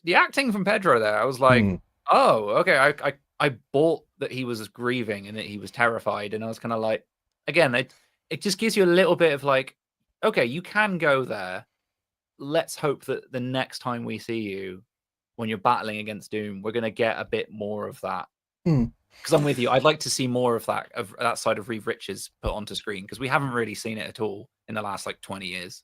the acting from Pedro there, I was like, oh, okay, I I bought that he was grieving and that he was terrified, and I was kind of like, again, it just gives you a little bit of like, okay, you can go there. Let's hope that the next time we see you, when you're battling against Doom, we're gonna get a bit more of that.
Hmm.
Because I'm with you, I'd like to see more of that side of Reeve Richards put onto screen because we haven't really seen it at all in the last like 20 years.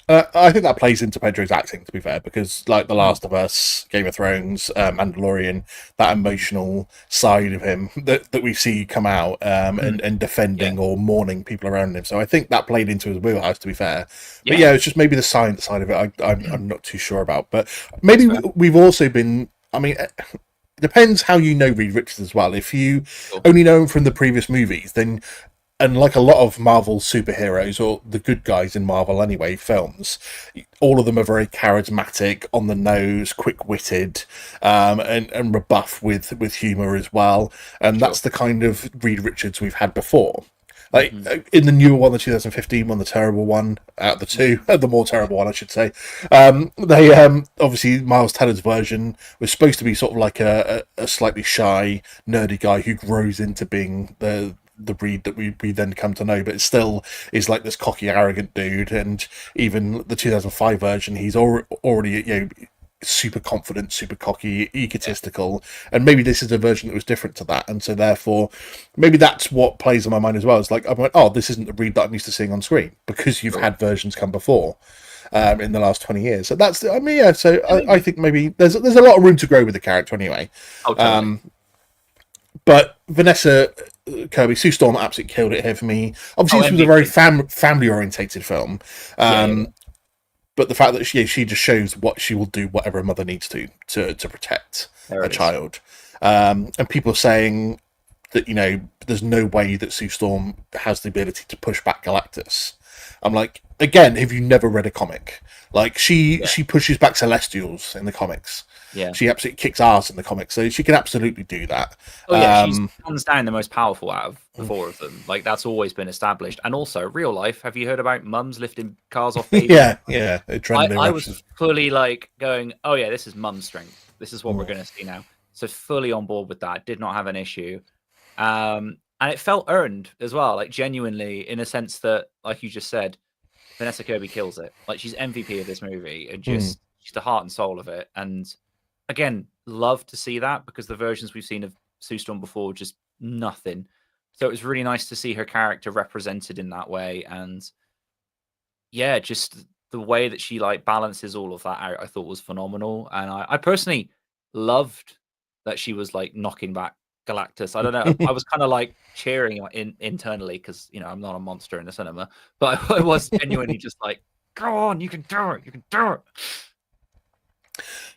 I think that plays into Pedro's acting, to be fair, because like The Last of Us, Game of Thrones, Mandalorian, that emotional side of him that we see come out and defending or mourning people around him. So I think that played into his wheelhouse, to be fair. But yeah, it's just maybe the science side of it I'm not too sure about. But maybe we've also been, I mean, it depends how you know Reed Richards as well. If you only know him from the previous movies, then... And like a lot of Marvel superheroes, or the good guys in Marvel anyway, films, all of them are very charismatic, on the nose, quick-witted, and rebuff with humour as well. And that's the kind of Reed Richards we've had before. Like in the newer one, the 2015 one, the terrible one, out of the two, the more terrible one, I should say. They obviously Miles Teller's version was supposed to be sort of like a slightly shy, nerdy guy who grows into being the Reed that we then come to know, but it still is like this cocky, arrogant dude. And even the 2005 version, he's already super confident, super cocky, egotistical, and maybe this is a version that was different to that, and so therefore maybe that's what plays on my mind as well. It's like I went, oh, this isn't the Reed that I'm used to seeing on screen, because you've had versions come before in the last 20 years. So that's, I mean, so I think maybe there's a lot of room to grow with the character anyway.
Totally.
But Vanessa Kirby, Sue Storm absolutely killed it here for me. Obviously, this was a very family-orientated film. But the fact that she just shows what she will do, whatever a mother needs to protect a child. And people are saying that, there's no way that Sue Storm has the ability to push back Galactus. I'm like, again, have you never read a comic? Like, she pushes back Celestials in the comics.
Yeah,
she absolutely kicks ass in the comics, so she can absolutely do that.
Oh yeah, she's hands down the most powerful out of the four of them. Like, that's always been established. And also, real life. Have you heard about mums lifting cars off babies?
yeah.
I was fully like going, oh yeah, this is mum's strength. This is what we're going to see now. So fully on board with that. Did not have an issue, and it felt earned as well. Like, genuinely, in a sense that, like you just said, Vanessa Kirby kills it. Like, she's MVP of this movie, and just she's the heart and soul of it. And again, love to see that, because the versions we've seen of Sue Storm before, just nothing. So it was really nice to see her character represented in that way. And yeah, just the way that she like balances all of that out, I thought was phenomenal. And I personally loved that she was like knocking back Galactus. I don't know. I was kind of like cheering internally, because, I'm not a monster in the cinema, but I was genuinely just like, go on, you can do it. You can do it.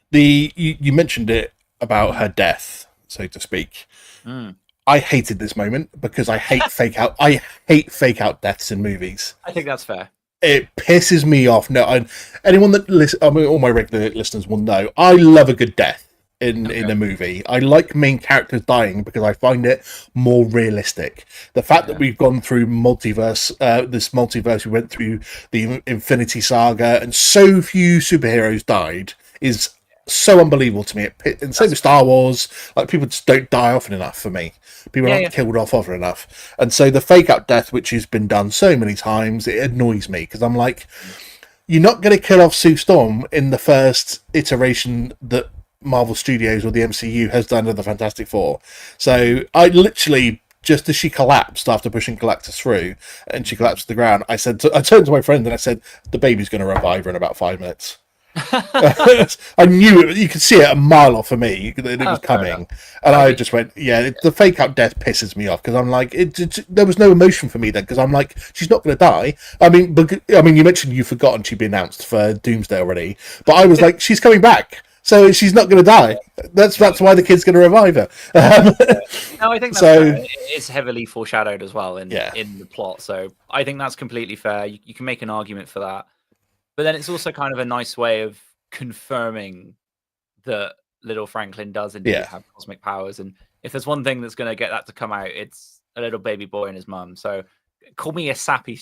You mentioned it about her death, so to speak. I hated this moment because I hate fake out deaths in movies.
I think that's fair.
It pisses me off. No, anyone that listen, all my regular listeners will know, I love a good death in a movie. I like main characters dying because I find it more realistic. The fact that we've gone through this multiverse, we went through the Infinity Saga, and so few superheroes died is so unbelievable to me. And same with Star Wars, like, people just don't die often enough for me. People aren't killed off often enough. And so the fake out death, which has been done so many times, it annoys me, because I'm like, you're not going to kill off Sue Storm in the first iteration that Marvel Studios or the MCU has done of the Fantastic Four. So I literally, just as she collapsed after pushing Galactus through, and she collapsed to the ground, I turned to my friend and I said, the baby's going to revive her in about 5 minutes. I knew it. You could see it a mile off of me that it was coming, and I just went, "Yeah." The fake out death pisses me off, because I'm like, there was no emotion for me then, because I'm like, she's not going to die. I mean, you mentioned you've forgotten she'd been announced for Doomsday already, but I was like, she's coming back, so she's not going to die. That's why the kid's going to revive her.
No, I think that's fair. It's heavily foreshadowed as well in the plot, so I think that's completely fair. You can make an argument for that. But then it's also kind of a nice way of confirming that little Franklin does indeed have cosmic powers. And if there's one thing that's going to get that to come out, it's a little baby boy and his mum. So call me a sappy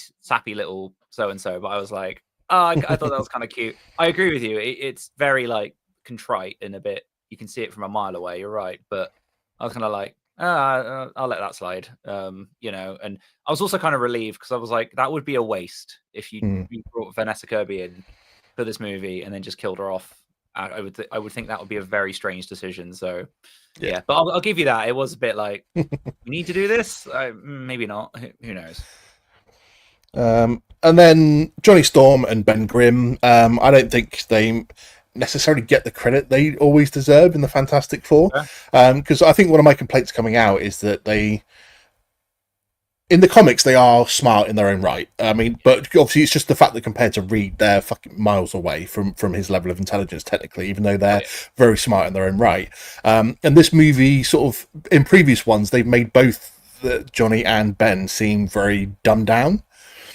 little so-and-so. But I was like, I thought that was kind of cute. I agree with you. It's very like contrite and a bit, you can see it from a mile away. You're right. But I was kind of like, I'll let that slide. You know, and I was also kind of relieved because I was like, that would be a waste if you brought Vanessa Kirby in for this movie and then just killed her off. I would think that would be a very strange decision. So yeah, but I'll give you that. It was a bit like, you need to do this? Maybe not. Who knows?
And then Johnny Storm and Ben Grimm. I don't think they necessarily get the credit they always deserve in the Fantastic Four, because I think one of my complaints coming out is that in the comics they are smart in their own right. I mean, but obviously it's just the fact that compared to Reed, they're fucking miles away from his level of intelligence technically, even though they're very smart in their own right. And this movie, sort of, in previous ones, they've made both Johnny and Ben seem very dumbed down.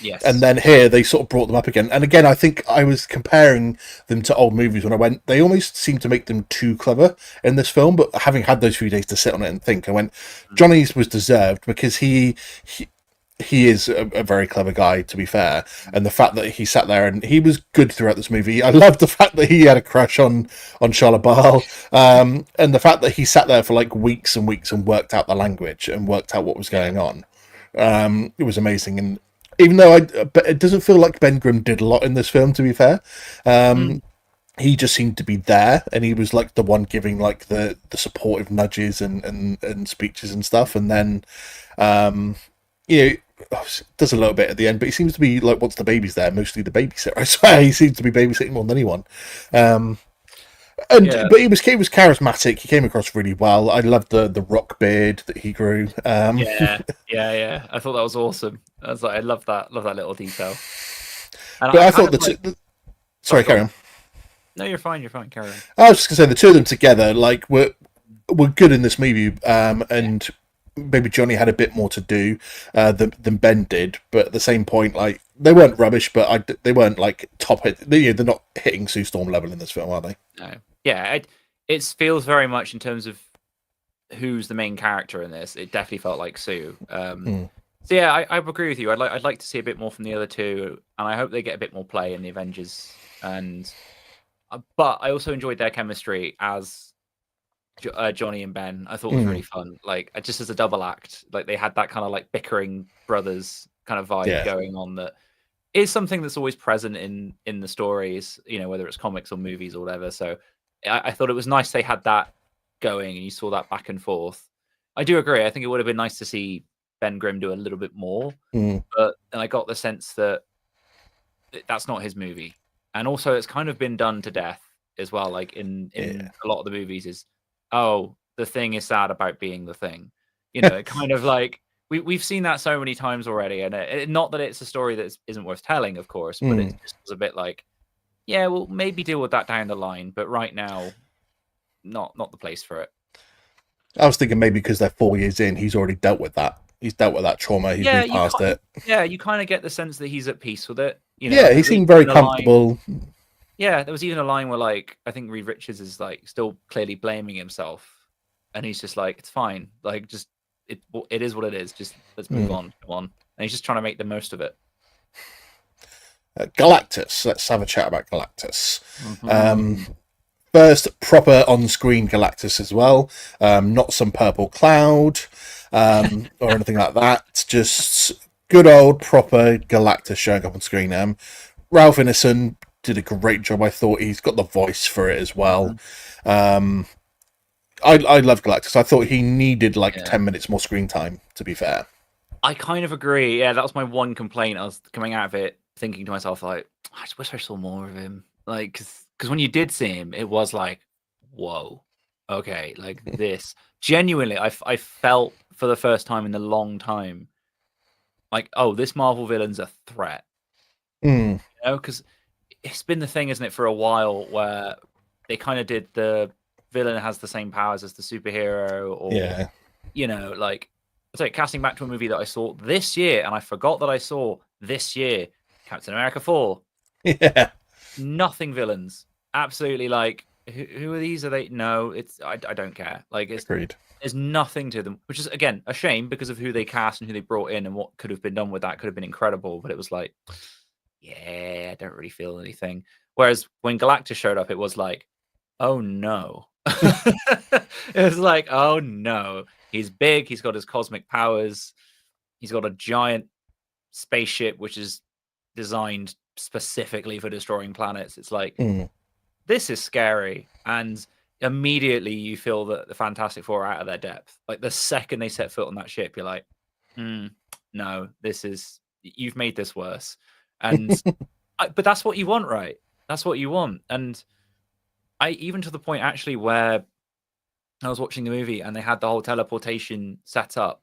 Yes.
And then here they sort of brought them up again. And again, I think I was comparing them to old movies when I went, they almost seem to make them too clever in this film. But having had those few days to sit on it and think, I went, Johnny's was deserved because he is a very clever guy, to be fair. And the fact that he sat there and he was good throughout this movie. I loved the fact that he had a crush on Charlotte Ball. And the fact that he sat there for like weeks and weeks and worked out the language and worked out what was going on. It was amazing. And even though it doesn't feel like Ben Grimm did a lot in this film, to be fair, he just seemed to be there, and he was like the one giving like the supportive nudges and speeches and stuff. And then, does a little bit at the end, but he seems to be like once the baby's there, mostly the babysitter. I swear, he seems to be babysitting more than anyone. But he was charismatic. He came across really well. I loved the rock beard that he grew.
Yeah. I thought that was awesome. I was like, I love that little detail. And
but I thought sorry, carry on.
No, you're fine. Carry on.
I was just gonna say the two of them together, like, were good in this movie. And maybe Johnny had a bit more to do than Ben did, but at the same point, like, they weren't rubbish, but they weren't like top hit. They're not hitting Sue Storm level in this film, are they?
No. Yeah, it feels very much in terms of who's the main character in this. It definitely felt like Sue. So yeah, I agree with you. I'd like to see a bit more from the other two, and I hope they get a bit more play in the Avengers. But I also enjoyed their chemistry as Johnny and Ben. I thought it was really fun. Like, just as a double act, like they had that kind of like bickering brothers kind of vibe going on that is something that's always present in the stories, whether it's comics or movies or whatever. So I thought it was nice they had that going and you saw that back and forth. I do agree. I think it would have been nice to see Ben Grimm do a little bit more, but I got the sense that that's not his movie. And also it's kind of been done to death as well. Like in a lot of the movies is, oh, the Thing is sad about being the Thing. It kind of like, we've seen that so many times already, and not that it's a story that isn't worth telling, of course, but it just was a bit like, yeah, well, maybe deal with that down the line, but right now, not the place for it.
I was thinking maybe because they're 4 years in, he's already dealt with that. He's dealt with that trauma. He's moved past it.
Yeah, you kind of get the sense that he's at peace with it.
Yeah, he seemed very comfortable.
Yeah, there was even a line where, like, I think Reed Richards is like still clearly blaming himself, and he's just like, it's fine, like, just. It is what it is. Just let's move on. Come on. And he's just trying to make the most of it.
Galactus. Let's have a chat about Galactus. First proper on-screen Galactus as well. Not some purple cloud or anything like that. Just good old proper Galactus showing up on screen. Ralph Ineson did a great job. I thought he's got the voice for it as well. I love Galactus. I thought he needed 10 minutes more screen time, to be fair.
I kind of agree. Yeah, that was my one complaint. I was coming out of it thinking to myself, like, I just wish I saw more of him. Like, because when you did see him, it was like, whoa, okay, like this. Genuinely, I felt for the first time in a long time, like, oh, this Marvel villain's a threat. Because it's been the thing, isn't it, for a while where they kind of did the villain has the same powers as the superhero, or like, it's like casting back to a movie that I saw this year, and I forgot that I saw this year, Captain America 4.
Yeah,
nothing villains. Absolutely, like, who are these? Are they? No, it's I don't care. Like, it's
agreed.
There's nothing to them, which is again a shame because of who they cast and who they brought in and what could have been done with that could have been incredible. But it was like, yeah, I don't really feel anything. Whereas when Galactus showed up, it was like, oh no. It was like, oh no, he's big, he's got his cosmic powers, he's got a giant spaceship which is designed specifically for destroying planets. It's like, this is scary. And immediately you feel that the Fantastic Four are out of their depth. Like the second they set foot on that ship, you're like, no, you've made this worse. And but that's what you want, right? That's what you want. And I even to the point actually where I was watching the movie and they had the whole teleportation set up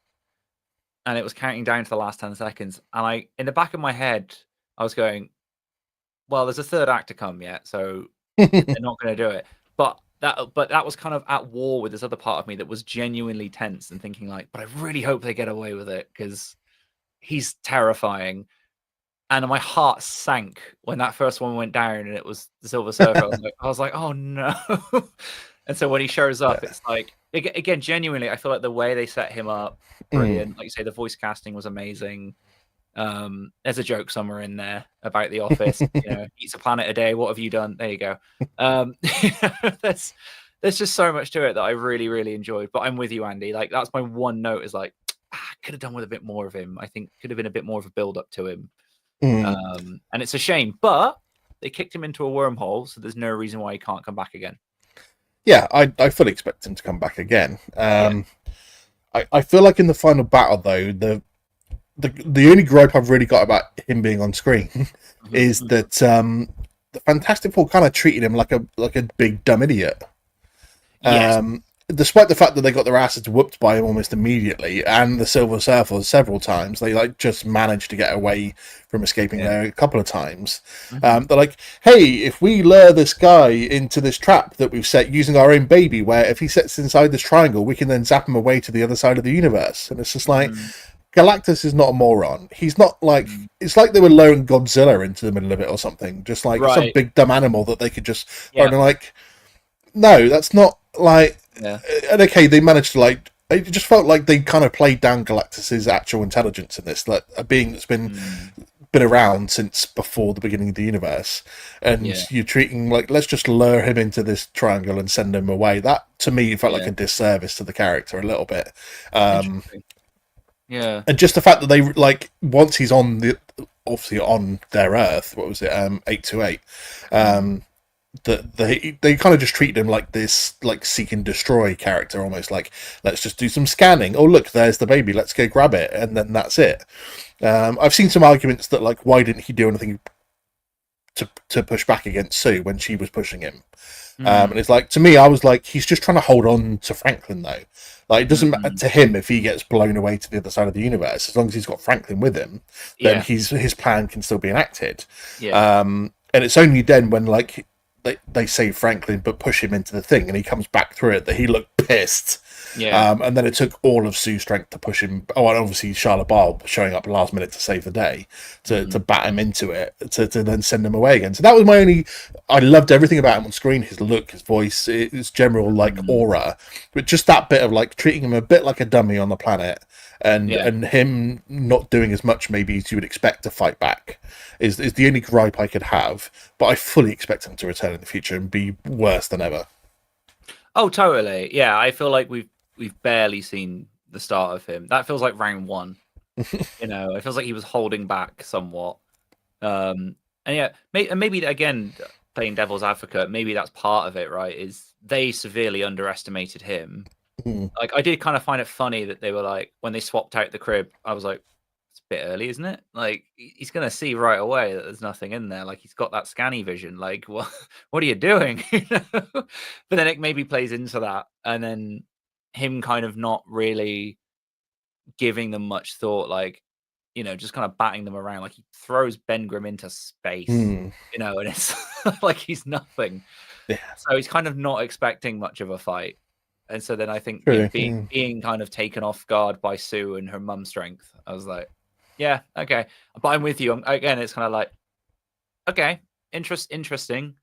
and it was counting down to the last 10 seconds. And in the back of my head, I was going, well, there's a third act to come yet, so they're not going to do it. But that was kind of at war with this other part of me that was genuinely tense and thinking like, but I really hope they get away with it because he's terrifying. And my heart sank when that first one went down and it was the Silver Surfer. I was like, oh no. And so when he shows up, it's like, again, genuinely, I feel like the way they set him up, brilliant. Like you say, the voice casting was amazing. There's a joke somewhere in there about The Office. Eats a planet a day. What have you done? There you go. There's just so much to it that I really, really enjoyed. But I'm with you, Andy. Like that's my one note is like, could have done with a bit more of him. I think could have been a bit more of a build up to him. And it's a shame, but they kicked him into a wormhole, so there's no reason why he can't come back again.
Yeah, I fully expect him to come back again. I feel like in the final battle, though, the only gripe I've really got about him being on screen is that the Fantastic Four kind of treated him like a big dumb idiot. Yes. Despite the fact that they got their asses whooped by him almost immediately, and the Silver Surfer several times, they like just managed to get away from escaping there a couple of times. They're like, hey, if we lure this guy into this trap that we've set using our own baby, where if he sits inside this triangle, we can then zap him away to the other side of the universe. And it's just like, Galactus is not a moron. He's not like, it's like they were luring Godzilla into the middle of it or something, just like some big dumb animal that they could just, like, no, that's not like. Yeah. And okay, they managed to like. It just felt like they kind of played down Galactus's actual intelligence in this, like a being that's been around since before the beginning of the universe, and you're treating like let's just lure him into this triangle and send him away. That to me felt like a disservice to the character a little bit. And just the fact that they like once he's on obviously on their Earth, what was it, 828. That they kind of just treated him like this, like seek and destroy character, almost like let's just do some scanning. Oh look, there's the baby. Let's go grab it, and then that's it. I've seen some arguments that like why didn't he do anything to push back against Sue when she was pushing him? And it's like to me, I was like he's just trying to hold on to Franklin though. Like it doesn't matter to him if he gets blown away to the other side of the universe as long as he's got Franklin with him. Then his plan can still be enacted. And it's only then when like. They save Franklin but push him into the thing and he comes back through it that he looked pissed. And then it took all of Sue's strength to push him. Oh, and obviously Charlotte Ball showing up last minute to save the day to bat him into it to then send him away again. So that was my only. I loved everything about him on screen, his look, his voice, his general like aura, but just that bit of like treating him a bit like a dummy on the planet. And him not doing as much maybe as you would expect to fight back is the only gripe I could have. But I fully expect him to return in the future and be worse than ever.
Oh, totally. Yeah, I feel like we've barely seen the start of him. That feels like round one. It feels like he was holding back somewhat. And maybe again, playing devil's advocate, maybe that's part of it, right? Is they severely underestimated him. Like I did kind of find it funny that they were like when they swapped out the crib, I was like, it's a bit early, isn't it? Like he's gonna see right away that there's nothing in there. Like he's got that scanny vision. Like what are you doing? But then it maybe plays into that, and then him kind of not really giving them much thought, like just kind of batting them around. Like he throws Ben Grimm into space, and it's like he's nothing. So he's kind of not expecting much of a fight. And so then I think being kind of taken off guard by Sue and her mum's strength, I was like, yeah, okay. But I'm with you. Again, it's kind of like, okay, interesting.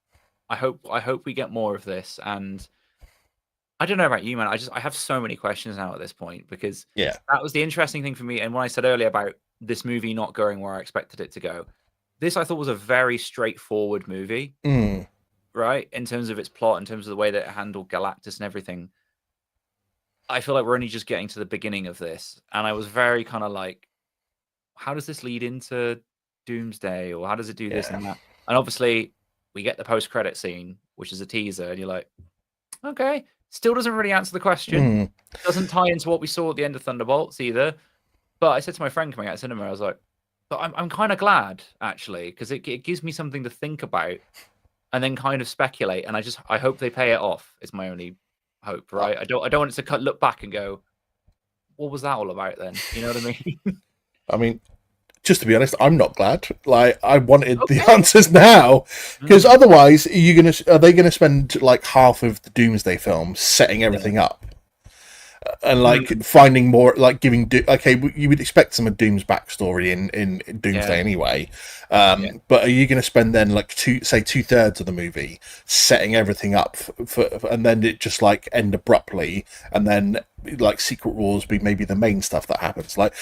I hope we get more of this. And I don't know about you, man. I have so many questions now at this point because that was the interesting thing for me. And when I said earlier about this movie not going where I expected it to go, this I thought was a very straightforward movie. right? In terms of its plot, in terms of the way that it handled Galactus and everything. I feel like we're only just getting to the beginning of this. And I was very kind of like, how does this lead into Doomsday? Or how does it do this and that? And obviously, we get the post-credit scene, which is a teaser, and you're like, okay, still doesn't really answer the question. Doesn't tie into what we saw at the end of Thunderbolts either. But I said to my friend coming out of cinema, I was like, but I'm kind of glad, actually, because it gives me something to think about and then kind of speculate. And I hope they pay it off. It's my only hope, right? I don't want it to look back and go, what was that all about then? You know what I mean?
I mean, just to be honest, I'm not glad. Like, I wanted the answers now, because otherwise, are they gonna spend like half of the Doomsday film setting everything up, and like finding more, like giving you would expect some of Doom's backstory in Doomsday anyway, but are you going to spend then like 2/3 of the movie setting everything up for and then it just like end abruptly, and then like Secret Wars be maybe the main stuff that happens? Like,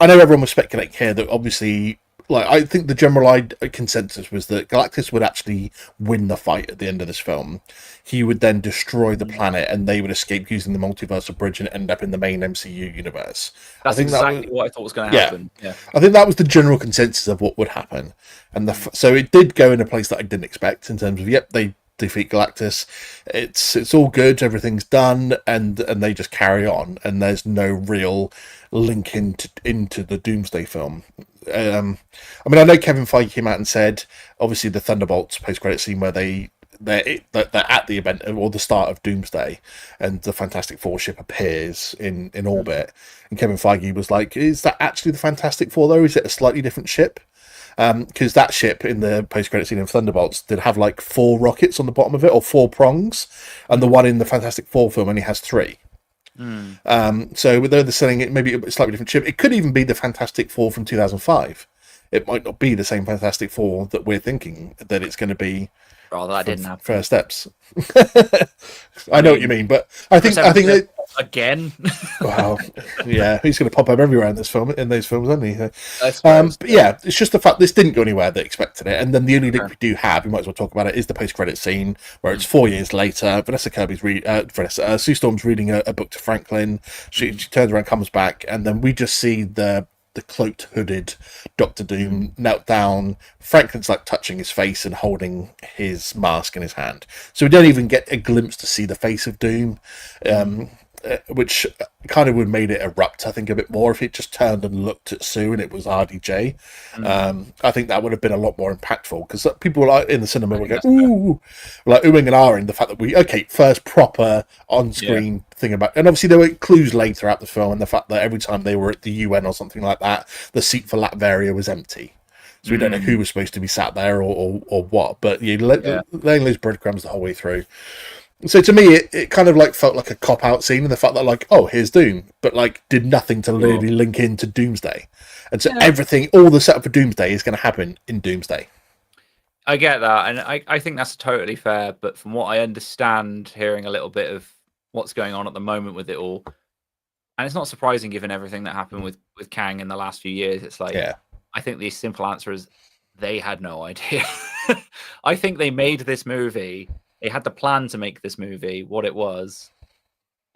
I know everyone was speculating here that obviously, like, I think the general consensus was that Galactus would actually win the fight at the end of this film. He would then destroy the planet, and they would escape using the multiversal bridge and end up in the main MCU universe.
That's exactly what I thought was going to happen. Yeah,
I think that was the general consensus of what would happen, and so it did go in a place that I didn't expect in terms of they defeat Galactus, it's all good, everything's done, and they just carry on, and there's no real link into the Doomsday film. I mean, I know Kevin Feige came out and said, obviously, the Thunderbolts post-credit scene where they're at the event or the start of Doomsday, and the Fantastic Four ship appears in orbit, and Kevin Feige was like, is that actually the Fantastic Four though? Is it a slightly different ship? Because that ship in the post-credit scene of Thunderbolts did have like 4 rockets on the bottom of it, or 4 prongs, and the one in the Fantastic Four film only has 3. So they're selling it maybe a slightly different ship. It could even be the Fantastic Four from 2005. It might not be the same Fantastic Four that we're thinking that it's going to be.
Rather, that didn't happen.
First steps. I know what you mean, but I think that
again.
Wow, yeah, he's going to pop up everywhere in those films, isn't he? But yeah, it's just the fact this didn't go anywhere they expected it, and then the only link we do have, we might as well talk about it, is the post-credit scene where it's 4 years later. Sue Storm's reading a book to Franklin. She turns around, comes back, and then we just see the cloaked, hooded Doctor Doom knelt down. Franklin's like touching his face and holding his mask in his hand, so we don't even get a glimpse to see the face of Doom, which kind of would have made it erupt, I think, a bit more if it just turned and looked at Sue and it was RDJ. I think that would have been a lot more impactful, because people like in the cinema would go, ooh, like oohing and ahhing the fact that first proper on-screen thing about, and obviously there were clues later out the film, and the fact that every time they were at the UN or something like that, the seat for Latveria was empty. So we don't know who was supposed to be sat there or what, but laying those breadcrumbs the whole way through. So to me, it kind of like felt like a cop-out scene, and the fact that like, oh, here's Doom, but like did nothing to really link into Doomsday. And so everything, all the setup for Doomsday is going to happen in Doomsday.
I get that, and I think that's totally fair, but from what I understand, hearing a little bit of what's going on at the moment with it all, and it's not surprising given everything that happened with Kang in the last few years, it's like, I think the simple answer is they had no idea. I think they made this movie, they had the plan to make this movie what it was,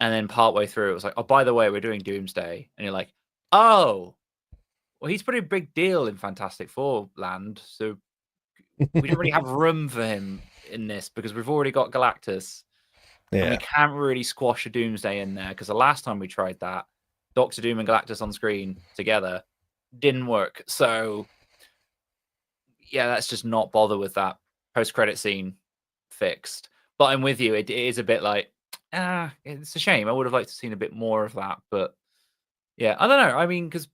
and then partway through it was like, oh, by the way, we're doing Doomsday, and you're like, oh, well, he's a pretty big deal in Fantastic Four land, so we don't really have room for him in this because we've already got Galactus. And we can't really squash a Doomsday in there, because the last time we tried that, Doctor Doom and Galactus on screen together didn't work. So yeah, let's just not bother with that post-credit scene fixed. But I'm with you, it is a bit like, it's a shame. I would have liked to have seen a bit more of that, but yeah, I don't know. I mean, because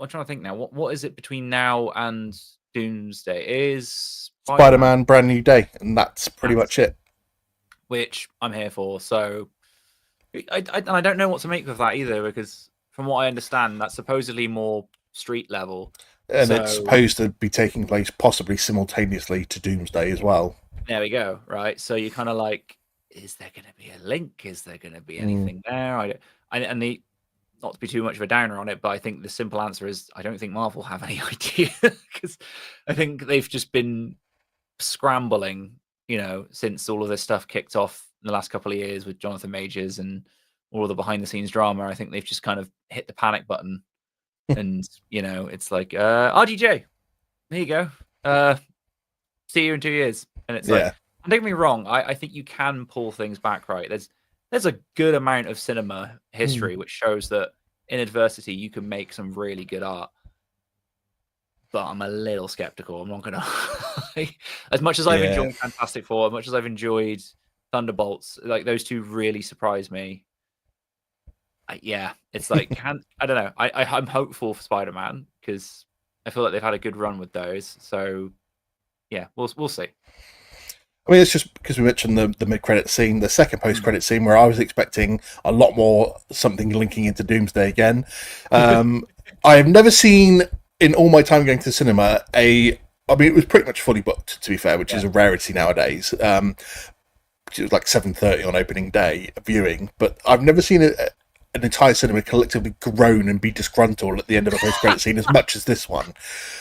I'm trying to think now, what is it between now and Doomsday? Is
Spider-Man Brand New Day, and that's pretty much it.
Which I'm here for. So I don't know what to make of that either, because from what I understand, that's supposedly more street level.
And it's supposed to be taking place possibly simultaneously to Doomsday as well.
There we go, right? So you're kind of like, is there going to be a link? Is there going to be anything there? Not to be too much of a downer on it, but I think the simple answer is I don't think Marvel have any idea, because I think they've just been scrambling since all of this stuff kicked off in the last couple of years with Jonathan Majors and all of the behind the scenes drama. I think they've just kind of hit the panic button, and it's like RDJ, there you go. See you in 2 years, and it's like, don't get me wrong, I think you can pull things back, right? There's a good amount of cinema history which shows that in adversity you can make some really good art. But I'm a little skeptical. I'm not gonna as much as I've enjoyed Fantastic Four, as much as I've enjoyed Thunderbolts, like those two really surprised me. It's like I don't know. I'm hopeful for Spider-Man because I feel like they've had a good run with those. So yeah, we'll see.
I mean, it's just because we mentioned the mid-credit scene, the second post-credit scene, where I was expecting a lot more something linking into Doomsday again. I have never seen, in all my time going to the cinema, it was pretty much fully booked, to be fair, which is a rarity nowadays. It was like 7:30 on opening day viewing, but I've never seen an entire cinema collectively groan and be disgruntled at the end of a post-credit scene as much as this one.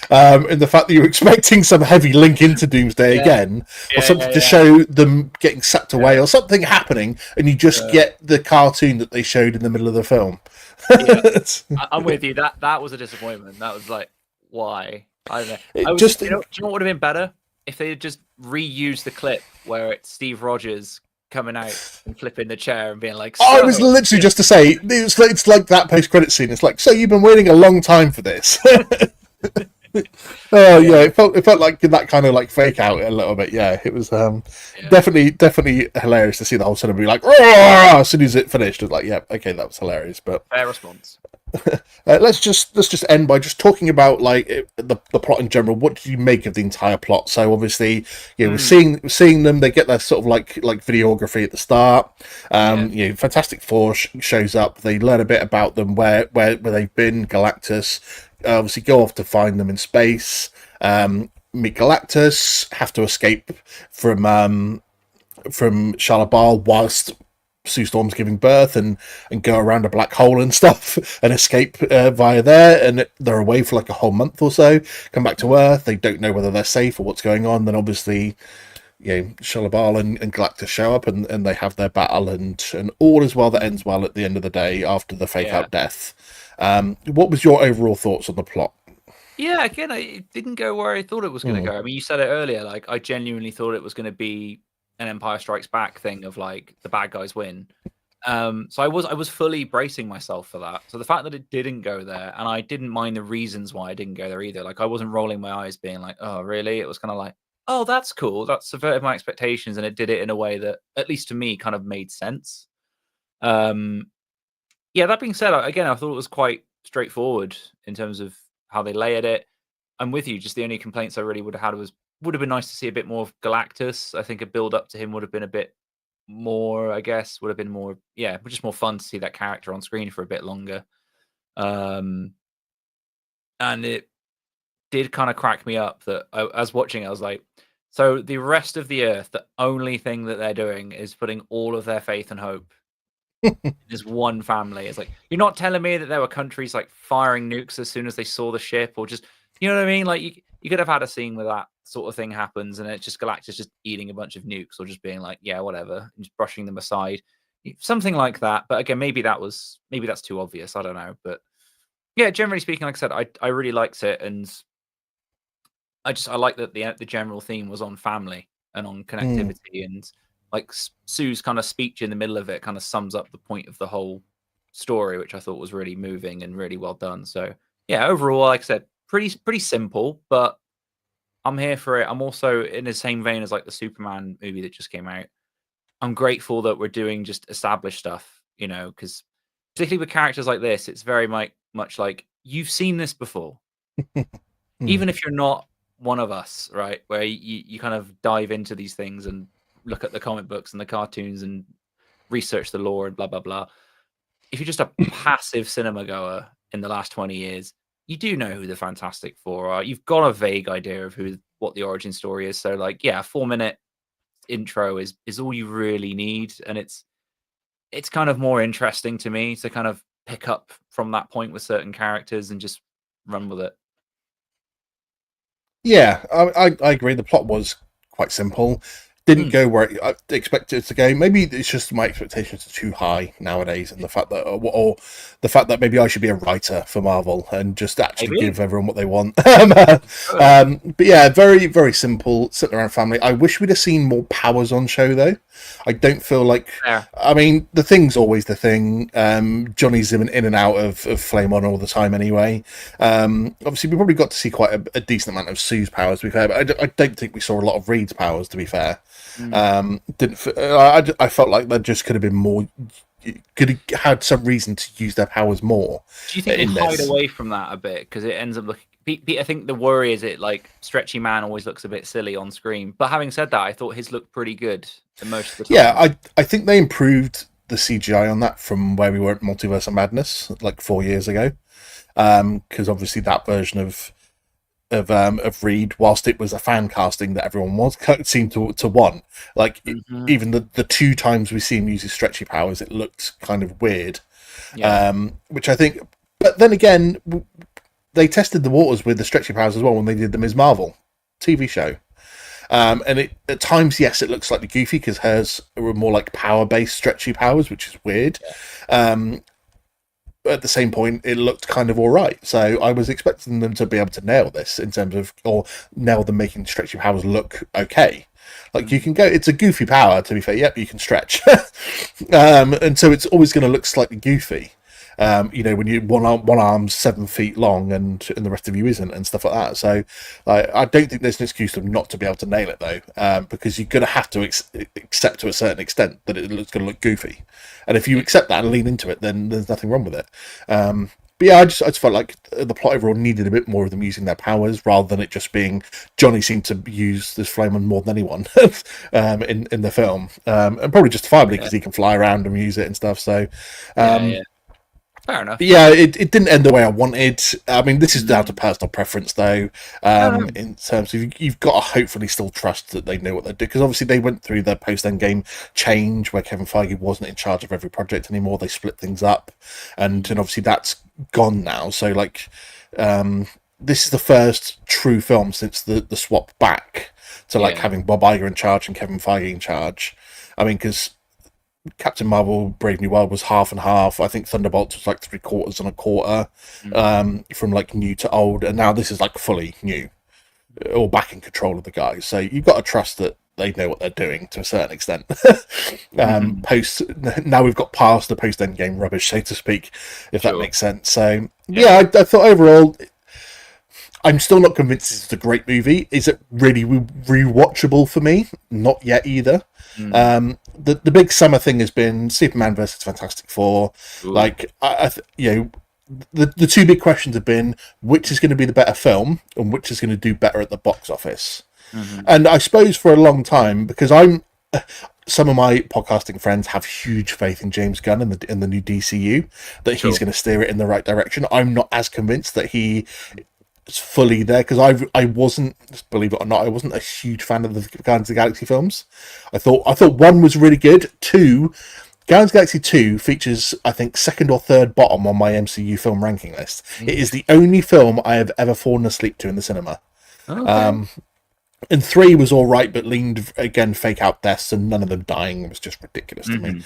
And the fact that you're expecting some heavy link into Doomsday again, or something to show them getting sucked away, or something happening, and you just get the cartoon that they showed in the middle of the film.
I'm with you. That was a disappointment. That was like, why? I don't know.
Do
you know what would have been better? If they had just reused the clip where it's Steve Rogers coming out and flipping the chair and being like,
I was literally just to say, it's like that post-credit scene. It's like, so you've been waiting a long time for this. It felt like that kind of like fake out a little bit. Yeah, it was definitely hilarious to see the whole cinema be like, as soon as it finished. It was like, yeah, okay, that was hilarious. But
fair response.
Let's just end by just talking about like the plot in general. What did you make of the entire plot? So obviously, we're seeing them. They get their sort of like videography at the start. Fantastic Four shows up. They learn a bit about them, where they've been. Galactus obviously go off to find them in space. Meet Galactus. Have to escape from Shalabal whilst Sue Storm's giving birth, and go around a black hole and stuff and escape via there, and they're away for like a whole month or so, come back to Earth. They don't know whether they're safe or what's going on. Then obviously Shalabal and Galactus show up, and they have their battle, and all is well that ends well at the end of the day after the fake out death. What was your overall thoughts on the plot?
Yeah, again, it didn't go where I thought it was going to go. I mean, you said it earlier, like I genuinely thought it was going to be an Empire Strikes Back thing of like the bad guys win. So I was fully bracing myself for that. So the fact that it didn't go there, and I didn't mind the reasons why it didn't go there either. Like I wasn't rolling my eyes being like, oh really? It was kind of like, oh, that's cool. That subverted my expectations, and it did it in a way that, at least to me, kind of made sense. That being said, again, I thought it was quite straightforward in terms of how they layered it. I'm with you. Just the only complaints I really would have had would have been nice to see a bit more of Galactus. I think a build up to him would have been a bit more, I guess, would have been more, just more fun to see that character on screen for a bit longer. And it did kind of crack me up that I was watching, I was like, so the rest of the Earth, the only thing that they're doing is putting all of their faith and hope in this one family. It's like, you're not telling me that there were countries like firing nukes as soon as they saw the ship, or just, you know what I mean? Like you could have had a scene where that sort of thing happens, and it's just Galactus just eating a bunch of nukes, or just being like, yeah, whatever, and just brushing them aside, something like that. But again, maybe that's too obvious. I don't know. But yeah, generally speaking, like I said, I really liked it, and I like that the general theme was on family and on connectivity, and like Sue's kind of speech in the middle of it kind of sums up the point of the whole story, which I thought was really moving and really well done. So yeah, overall, like I said, pretty simple, but I'm here for it. I'm also in the same vein as like the Superman movie that just came out. I'm grateful that we're doing just established stuff, because particularly with characters like this, it's very much like you've seen this before. Even if you're not one of us, right? Where you kind of dive into these things and look at the comic books and the cartoons and research the lore and blah, blah, blah. If you're just a passive cinema goer in the last 20 years, you do know who the Fantastic Four are. You've got a vague idea of what the origin story is. So like, yeah, a 4-minute intro is all you really need. And it's kind of more interesting to me to kind of pick up from that point with certain characters and just run with it.
Yeah, I agree. The plot was quite simple. didn't go where I expected it to go. Maybe it's just my expectations are too high nowadays, and the fact that, or the fact that maybe I should be a writer for Marvel and just actually give everyone what they want. But yeah, very, very simple, sitting around family. I wish we'd have seen more powers on show, though. I don't feel like.
Yeah.
I mean, the thing's always the thing. Johnny's in and out of Flame On all the time anyway. Obviously, we probably got to see quite a decent amount of Sue's powers, to be fair, but I don't think we saw a lot of Reed's powers, to be fair. I felt like there just could have been more. Could have had some reason to use their powers more.
Do you think they hide away from that a bit because it ends up looking? I think the worry is it like Stretchy Man always looks a bit silly on screen. But having said that, I thought his looked pretty good most of the time.
Yeah, I think they improved the CGI on that from where we were at Multiverse of Madness like 4 years ago. Because obviously that version of Reed, whilst it was a fan casting that everyone seemed to want, like even the 2 times we see him use his stretchy powers, it looked kind of weird. Yeah. Which I think, but then again, they tested the waters with the stretchy powers as well when they did the Ms. Marvel TV show. And at times, yes, it looks slightly goofy because hers were more like power-based stretchy powers, which is weird. But at the same point, it looked kind of all right. So I was expecting them to be able to nail this in terms of, or nail them making stretchy powers look okay. Like you can go, it's a goofy power, to be fair. Yep, you can stretch. And so it's always going to look slightly goofy. When you one arm's 7 feet long and the rest of you isn't, and stuff like that. So I don't think there's an excuse for them not to be able to nail it, though, because you're going to have to accept to a certain extent that it's going to look goofy. And if you accept that and lean into it, then there's nothing wrong with it. But yeah, I just felt like the plot overall needed a bit more of them using their powers rather than it just being Johnny seemed to use this flame on more than anyone in the film, and probably justifiably because he can fly around and use it and stuff. So.
Fair enough.
Yeah, it didn't end the way I wanted. I mean, this is down to personal preference, though. In terms of you've got to hopefully still trust that they know what they're doing, because obviously they went through their post-Endgame change where Kevin Feige wasn't in charge of every project anymore. They split things up, and obviously that's gone now. So this is the first true film since the swap back to having Bob Iger in charge and Kevin Feige in charge. I mean, because Captain Marvel Brave New World was half and half. I think Thunderbolts was like 3/4 and a quarter, from like new to old, and now this is like fully new, or back in control of the guys. So you've got to trust that they know what they're doing to a certain extent. Now we've got past the post Endgame rubbish, so to speak, if that makes sense. So I thought overall, I'm still not convinced it's a great movie. Is it really rewatchable for me? Not yet either. The big summer thing has been Superman versus Fantastic Four. Ooh. Like the 2 big questions have been which is going to be the better film and which is going to do better at the box office. And I suppose for a long time, because some of my podcasting friends have huge faith in James Gunn in the new DCU, that he's going to steer it in the right direction. I'm not as convinced that he is fully there, because I wasn't, believe it or not, I wasn't a huge fan of the Guardians of the Galaxy films. I thought 1 was really good. 2, Guardians of the Galaxy 2 features, I think, 2nd or 3rd bottom on my MCU film ranking list. It is the only film I have ever fallen asleep to in the cinema. Okay. And 3 was all right, but leaned again fake out deaths and none of them dying. It was just ridiculous to me.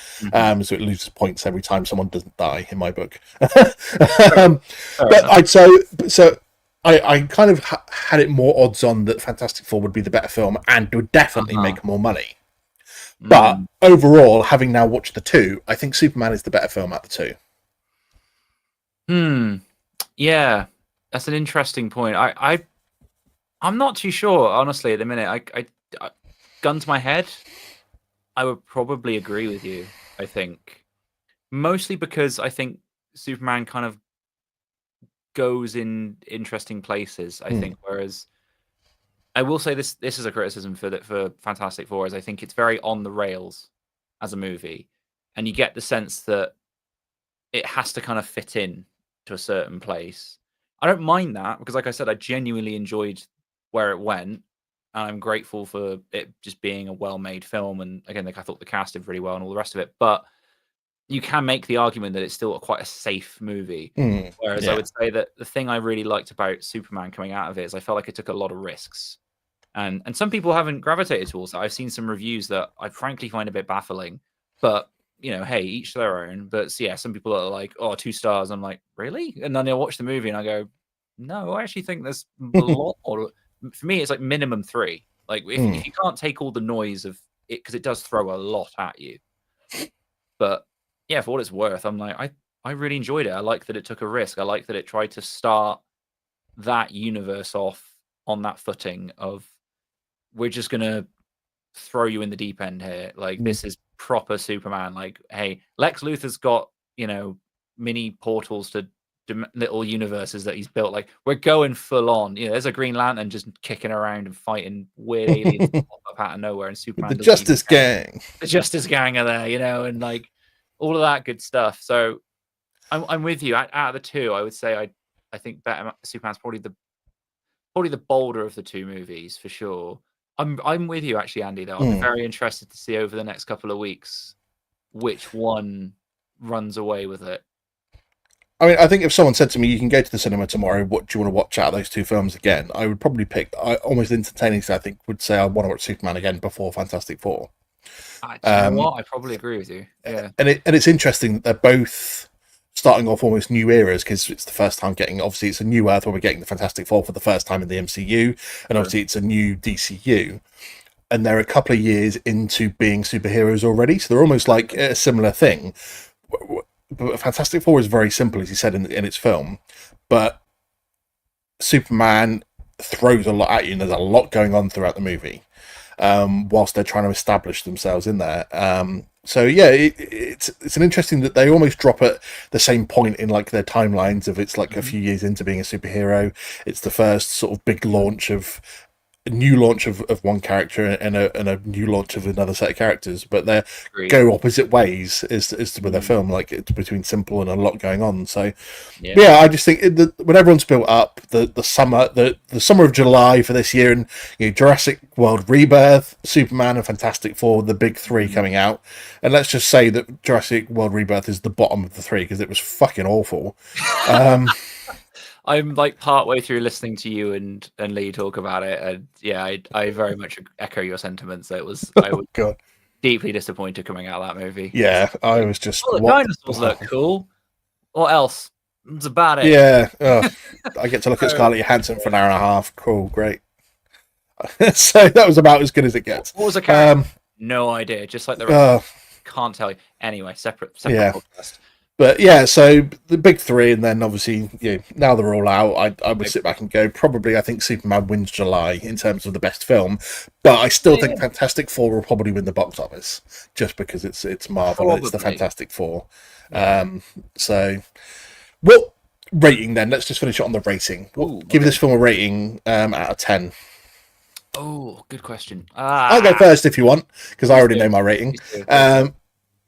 So it loses points every time someone doesn't die in my book. I kind of had it more odds on that Fantastic Four would be the better film and would definitely make more money. But overall, having now watched the 2, I think Superman is the better film out of the
2. Yeah, that's an interesting point. I'm not too sure, honestly, at the minute. I gun to my head, I would probably agree with you, I think. Mostly because I think Superman kind of goes in interesting places, I think, whereas I will say this is a criticism for Fantastic Four, is I think it's very on the rails as a movie, and you get the sense that it has to kind of fit in to a certain place. I don't mind that, because like I said, I genuinely enjoyed where it went, and I'm grateful for it just being a well-made film, and again, I thought the cast did really well and all the rest of it, but you can make the argument that it's still quite a safe movie. Whereas I would say that the thing I really liked about Superman coming out of it is I felt like it took a lot of risks. And some people haven't gravitated towards that. I've seen some reviews that I frankly find a bit baffling, but hey, each their own. But yeah, some people are like, oh, 2 stars. I'm like, really? And then they'll watch the movie and I go, no, I actually think there's a lot more. For me, it's like minimum 3. Like if you can't take all the noise of it, because it does throw a lot at you. But yeah, for what it's worth, I'm like, I really enjoyed it. I like that it took a risk. I like that it tried to start that universe off on that footing of, we're just gonna throw you in the deep end here. Like this is proper Superman. Like, hey, Lex Luthor's got mini portals to little universes that he's built. Like, we're going full on. There's a Green Lantern just kicking around and fighting weird aliens that pop up out of nowhere, and Superman.
The Justice Gang.
The Justice Gang are there, and like all of that good stuff. So I'm with you. Out of the two, I would say I think Superman's probably the bolder of the two movies for sure. I'm with you actually, Andy, though. I'm very interested to see over the next couple of weeks which one runs away with it.
I mean, I think if someone said to me, you can go to the cinema tomorrow, what do you want to watch out of those two films again? I would probably pick, almost instantaneously, I think, would say I want to watch Superman again before Fantastic Four.
Do you know what? I probably agree with you. Yeah.
And it's interesting that they're both starting off almost new eras, because it's the first time obviously it's a new Earth where we're getting the Fantastic Four for the first time in the MCU, and obviously it's a new DCU, and they're a couple of years into being superheroes already, so they're almost like a similar thing. But Fantastic Four is very simple, as he said in its film, but Superman throws a lot at you, and there's a lot going on throughout the movie, whilst they're trying to establish themselves in there. So yeah, it's an interesting that they almost drop at the same point in like their timelines of, it's like a few years into being a superhero. It's the first sort of big launch of a new launch of one character and a new launch of another set of characters, but they go opposite ways as to with their film. Like, it's between simple and a lot going on. So yeah, I just think when everyone's built up the summer of July for this year, and Jurassic World Rebirth, Superman, and Fantastic Four, the big three coming out, and let's just say that Jurassic World Rebirth is the bottom of the three because it was fucking awful.
I'm like partway through listening to you and Lee talk about it, and yeah, I very much echo your sentiments. I was deeply disappointed coming out of that movie.
Yeah, I was just.
The dinosaurs look cool. What else? That's about it.
Yeah, I get to look at Scarlett Johansson for an hour and a half. Cool, great. So that was about as good as it gets.
What was the character? No idea. Just like the rest. Can't tell you. Anyway, separate podcast.
But yeah, so the big three, and then obviously, now they're all out, I would sit back and go, probably, I think Superman wins July in terms of the best film, but I still think Fantastic Four will probably win the box office, just because it's Marvel and it's the Fantastic Four. So, what rating then? Let's just finish it on the rating. Give this film a rating out of 10.
Oh, good question.
I'll go first if you want, because I already know my rating.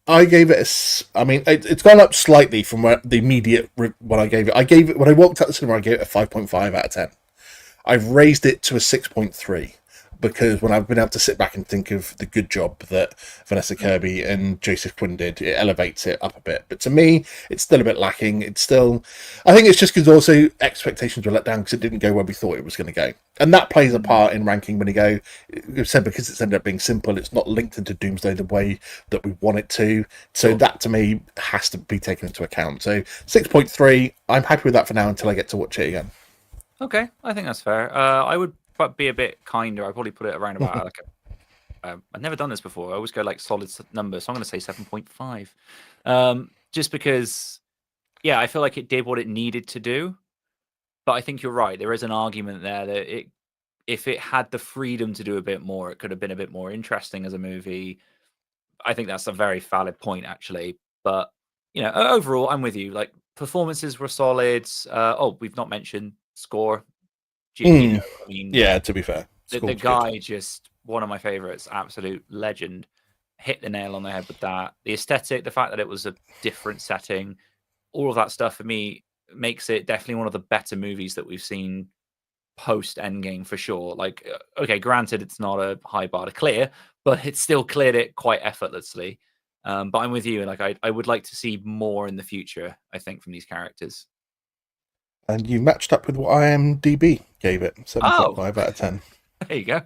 I gave it it's gone up slightly from the immediate when I gave it. When I walked out the cinema, I gave it a 5.5 out of 10. I've raised it to a 6.3 because when I've been able to sit back and think of the good job that Vanessa Kirby and Joseph Quinn did, it elevates it up a bit. But to me, it's still a bit lacking. I think it's just because also expectations were let down because it didn't go where we thought it was going to go. And that plays a part in ranking when you said, because it's ended up being simple, it's not linked into Doomsday the way that we want it to. So that to me has to be taken into account. So 6.3, I'm happy with that for now until I get to watch it again.
Okay, I think that's fair. I would be a bit kinder. I'd probably put it around about I've never done this before. I always go like solid numbers, so I'm going to say 7.5. Just because, yeah, I feel like it did what it needed to do. But I think you're right. There is an argument there that if it had the freedom to do a bit more, it could have been a bit more interesting as a movie. I think that's a very valid point, actually. But, overall, I'm with you. Like, performances were solid. We've not mentioned score.
Yeah, to be fair.
The guy, just one of my favorites, absolute legend. Hit the nail on the head with that. The aesthetic, the fact that it was a different setting, all of that stuff for me makes it definitely one of the better movies that we've seen post Endgame for sure. Like, okay, granted, it's not a high bar to clear, but it still cleared it quite effortlessly. But I'm with you. Like, I would like to see more in the future, I think, from these characters.
And you matched up with what IMDb gave it, 7.5 out of 10.
There you go.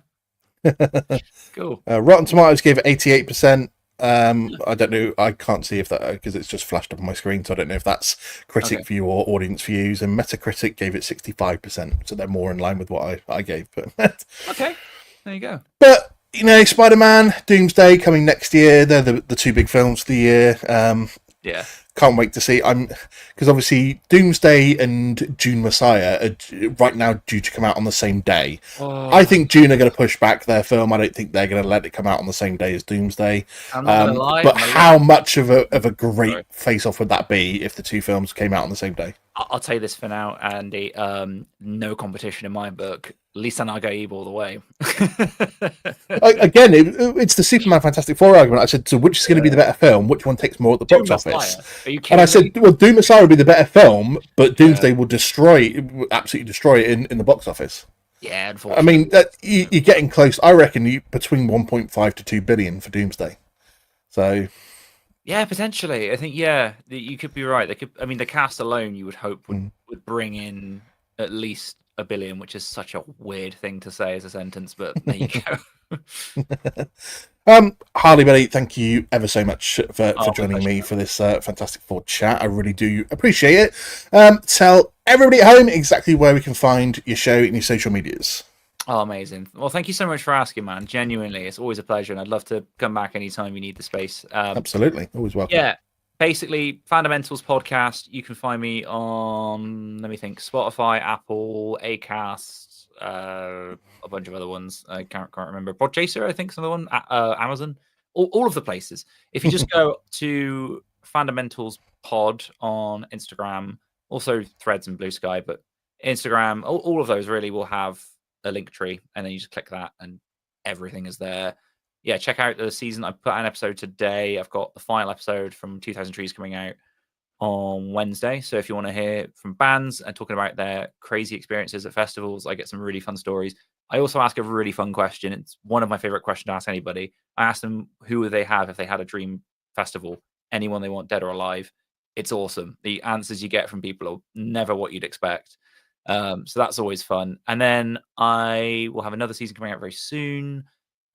Cool.
Rotten Tomatoes gave it 88%. I don't know. I can't see if that, because it's just flashed up on my screen, so I don't know if that's critic view or audience views. And Metacritic gave it 65%, so they're more in line with what I gave. But
okay, there you go.
But Spider-Man, Doomsday coming next year. They're the two big films of the year.
Yeah.
Can't wait to see. Because obviously Doomsday and Dune Messiah are right now due to come out on the same day. I think Dune are going to push back their film. I don't think they're going to let it come out on the same day as Doomsday.
I'm not gonna lie,
but how much of a great face-off would that be if the two films came out on the same day?
I'll tell you this for now, Andy. No competition in my book. Lisa and I go evil all the way.
Again, it's the Superman Fantastic Four argument. I said, so which is going to be the better film? Which one takes more at the box office?
Are you kidding
and I said,
me?
well, Doom Messiah will be the better film, but Doomsday will absolutely destroy it in the box office.
Yeah, unfortunately.
I mean, you're getting close. I reckon between 1.5 to 2 billion for Doomsday. So...
yeah, potentially. I think, you could be right. They could. I mean, the cast alone, you would hope, would bring in at least $1 billion, which is such a weird thing to say as a sentence, but there you go.
Harley, buddy, thank you ever so much for joining me for this Fantastic Four chat. I really do appreciate it. Tell everybody at home exactly where we can find your show and your social medias.
Oh, amazing. Well, thank you so much for asking, man. Genuinely, it's always a pleasure, and I'd love to come back anytime you need the space.
Absolutely. Always welcome.
Yeah. Basically, Fandomentals Podcast. You can find me on, let me think, Spotify, Apple, Acast, a bunch of other ones. I can't remember. Podchaser, I think, is another one. Amazon. All of the places. If you just go to Fandomentals Pod on Instagram, also Threads and Blue Sky, but Instagram, all of those really will have a link tree, and then you just click that and everything is there. Yeah, check out the season. I put out an episode today. I've got the final episode from 2000 Trees coming out on Wednesday. So if you want to hear from bands and talking about their crazy experiences at festivals, I get some really fun stories. I also ask a really fun question. It's one of my favorite questions to ask anybody. I ask them who would they have if they had a dream festival, anyone they want, dead or alive. It's awesome. The answers you get from people are never what you'd expect. So that's always fun. And then I will have another season coming out very soon,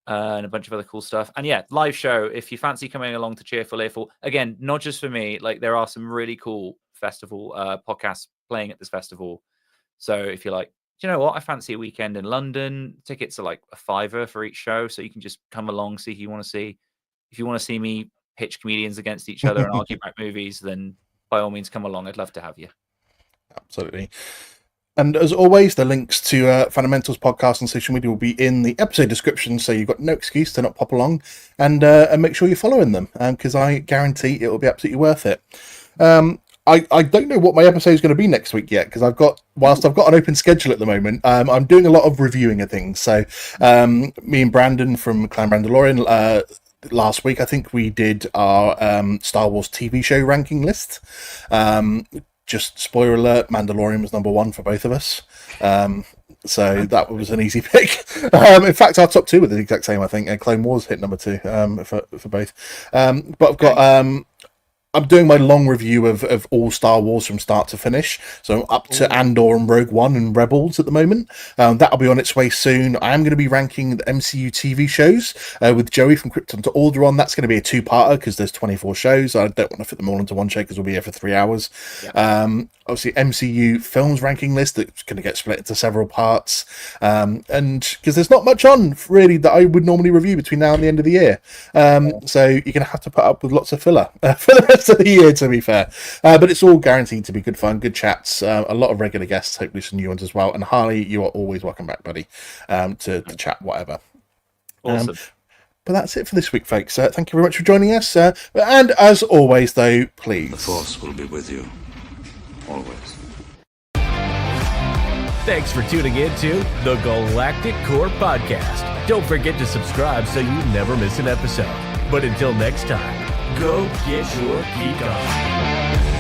and a bunch of other cool stuff. And yeah, live show. If you fancy coming along to Cheerful Earful, again, not just for me, like there are some really cool festival podcasts playing at this festival. So if you're like, do you know what? I fancy a weekend in London. Tickets are like $5 for each show. So you can just come along, see who you want to see. If you want to see me pitch comedians against each other and argue about movies, then by all means come along. I'd love to have you.
Absolutely. And as always, the links to Fandomentals Podcast and social media will be in the episode description, so you've got no excuse to not pop along and make sure you're following them, because I guarantee it will be absolutely worth it. I don't know what my episode is going to be next week yet, because whilst I've got an open schedule at the moment, I'm doing a lot of reviewing of things. So me and Brandon from Clan Brandalorian, last week, I think we did our Star Wars TV show ranking list. Just spoiler alert, Mandalorian was number 1 for both of us. So that was an easy pick. In fact, our top 2 were the exact same, I think. And Clone Wars hit number 2 for both. But I've got... I'm doing my long review of all Star Wars from start to finish. So I'm up to Andor and Rogue One and Rebels at the moment. That'll be on its way soon. I am going to be ranking the MCU TV shows with Joey from Krypton to Alderaan. That's going to be a 2-parter because there's 24 shows. I don't want to fit them all into one show because we'll be here for 3 hours. Yeah. Obviously, MCU films ranking list that's going to get split into several parts. And because there's not much on really that I would normally review between now and the end of the year. So you're going to have to put up with lots of filler for the rest of the year, to be fair. But it's all guaranteed to be good fun, good chats, a lot of regular guests, hopefully some new ones as well. And Harley, you are always welcome back, buddy, to chat whatever.
Awesome.
But that's it for this week, folks. Thank you very much for joining us. And as always, though, please...
The Force will be with you. Always.
Thanks for tuning in to the Galactic Core Podcast. Don't forget to subscribe so you never miss an episode. But until next time, go get your geek on.